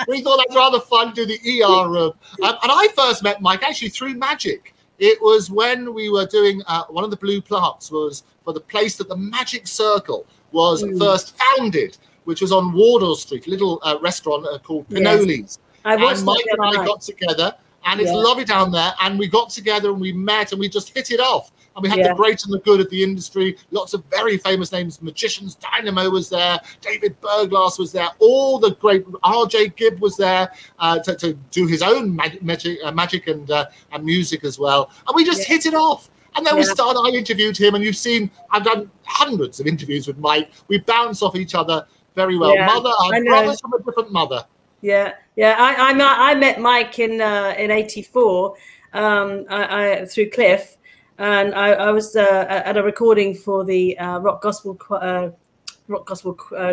We thought that's rather fun to do the ER room. And I first met Mike actually through magic. It was when we were doing one of the blue plaques was for the place that the Magic Circle was first founded, which was on Wardour Street, a little restaurant called Pinoli's. And Mike and I got together. And it's lovely down there. And we got together and we met and we just hit it off. And we had the great and the good of the industry. Lots of very famous names, magicians. Dynamo was there. David Berglass was there. All the great R.J. Gibb was there to do his own magic and music as well. And we just hit it off. And then I interviewed him. And you've seen, I've done hundreds of interviews with Mike. We bounce off each other very well. Brothers from a different mother. Yeah. I met Mike in '84 through Cliff, and I was at a recording for the rock gospel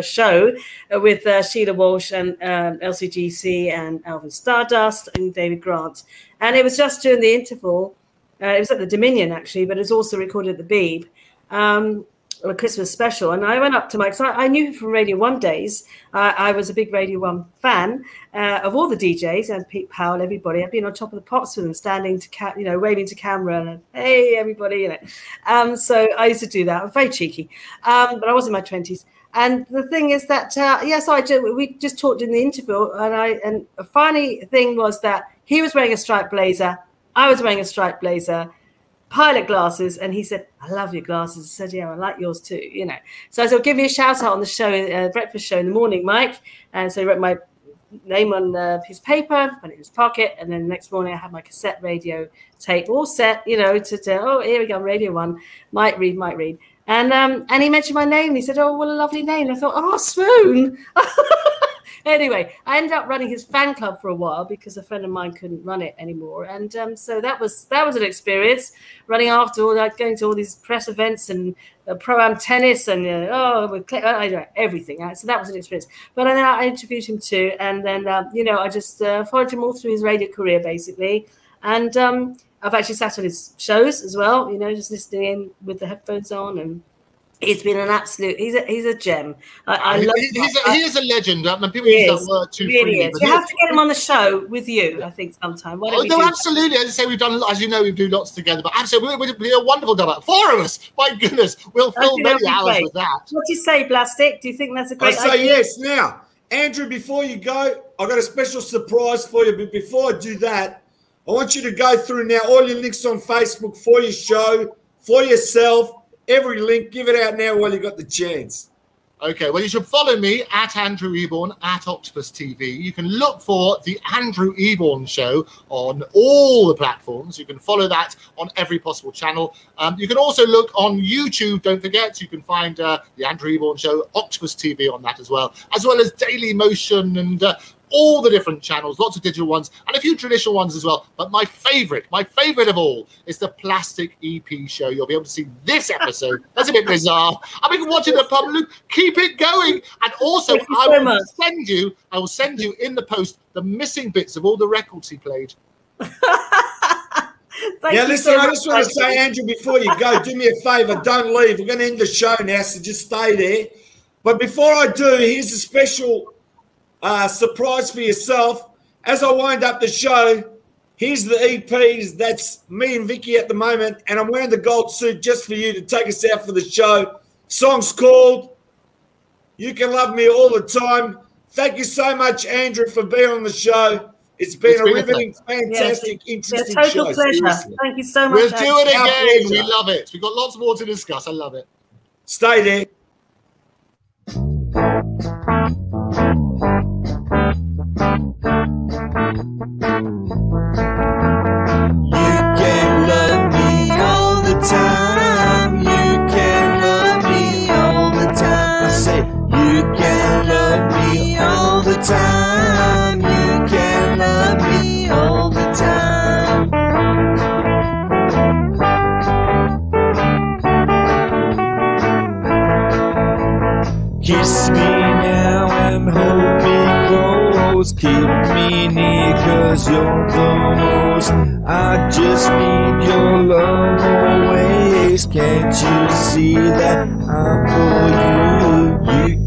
show with Sheila Walsh and LCGC and Alvin Stardust and David Grant, and it was just during the interval. It was at the Dominion actually, but it was also recorded at the Beeb. A Christmas special, and I went up to Mike. So I knew him from Radio 1 days. I was a big Radio 1 fan of all the DJs and Pete Powell, everybody. I've been on top of the pops with them, standing to waving to camera and hey everybody, So I used to do that. I'm very cheeky, but I was in my 20s. And the thing is that we just talked in the interview, and a funny thing was that he was wearing a striped blazer, I was wearing a striped blazer. Pilot glasses, and he said, "I love your glasses." I said, "Yeah, I like yours too." So I said, "Give me a shout out on the show, breakfast show in the morning, Mike." And so he wrote my name on a piece of paper, put it in his pocket, and then the next morning I had my cassette radio tape all set, to here we go, Radio 1, Mike Reed, and he mentioned my name. And he said, "Oh, what a lovely name!" And I thought, "Oh, swoon." Anyway, I ended up running his fan club for a while because a friend of mine couldn't run it anymore, and so that was an experience. Running after all that, going to all these press events and pro-am tennis and everything. So that was an experience. But then I interviewed him too, and then I just followed him all through his radio career basically, and I've actually sat on his shows as well. Just listening in with the headphones on and He's been an absolute. He's a gem. I love. He is a legend. People use that word too freely. You have to get him on the show with you. I think sometime. Oh no, absolutely. As I say, we've done, as you know, we do lots together. But absolutely, we'll be a wonderful double. 4 of us. My goodness, we'll fill many hours with that. What do you say, Plastic? Do you think that's a great idea? I say yes. Now, Andrew, before you go, I've got a special surprise for you. But before I do that, I want you to go through now all your links on Facebook for your show, for yourself. Every link, give it out now while you got the chance. Okay, well, you should follow me at Andrew Eborn at Octopus TV. You can look for the Andrew Eborn Show on all the platforms. You can follow that on every possible channel. You can also look on YouTube. Don't forget, you can find the Andrew Eborn Show, Octopus TV on that as well as Daily Motion and all the different channels, lots of digital ones, and a few traditional ones as well. But my favorite of all is the Plastic EP Show. You'll be able to see this episode. That's a bit bizarre. I've been watching the public. Keep it going. And also, I will send you in the post the missing bits of all the records he played. Listen, I just want to say, Andrew, before you go, do me a favour. Don't leave. We're going to end the show now, so just stay there. But before I do, here's a special surprise for yourself. As I wind up the show, here's the EPs. That's me and Vicky at the moment, and I'm wearing the gold suit just for you to take us out for the show. Song's called You Can Love Me All the Time. Thank you so much, Andrew, for being on the show. It's been a riveting, fantastic, interesting show. Total pleasure. Seriously. Thank you so much. We'll do it again. We love it. We've got lots more to discuss. I love it. Stay there. Time. You can love me all the time. I say, you can love me all the time. You can love me all the time. Kiss me now and hold me close. Keep me near 'cause you're the most. I just need your love always. Can't you see that I'm for you? You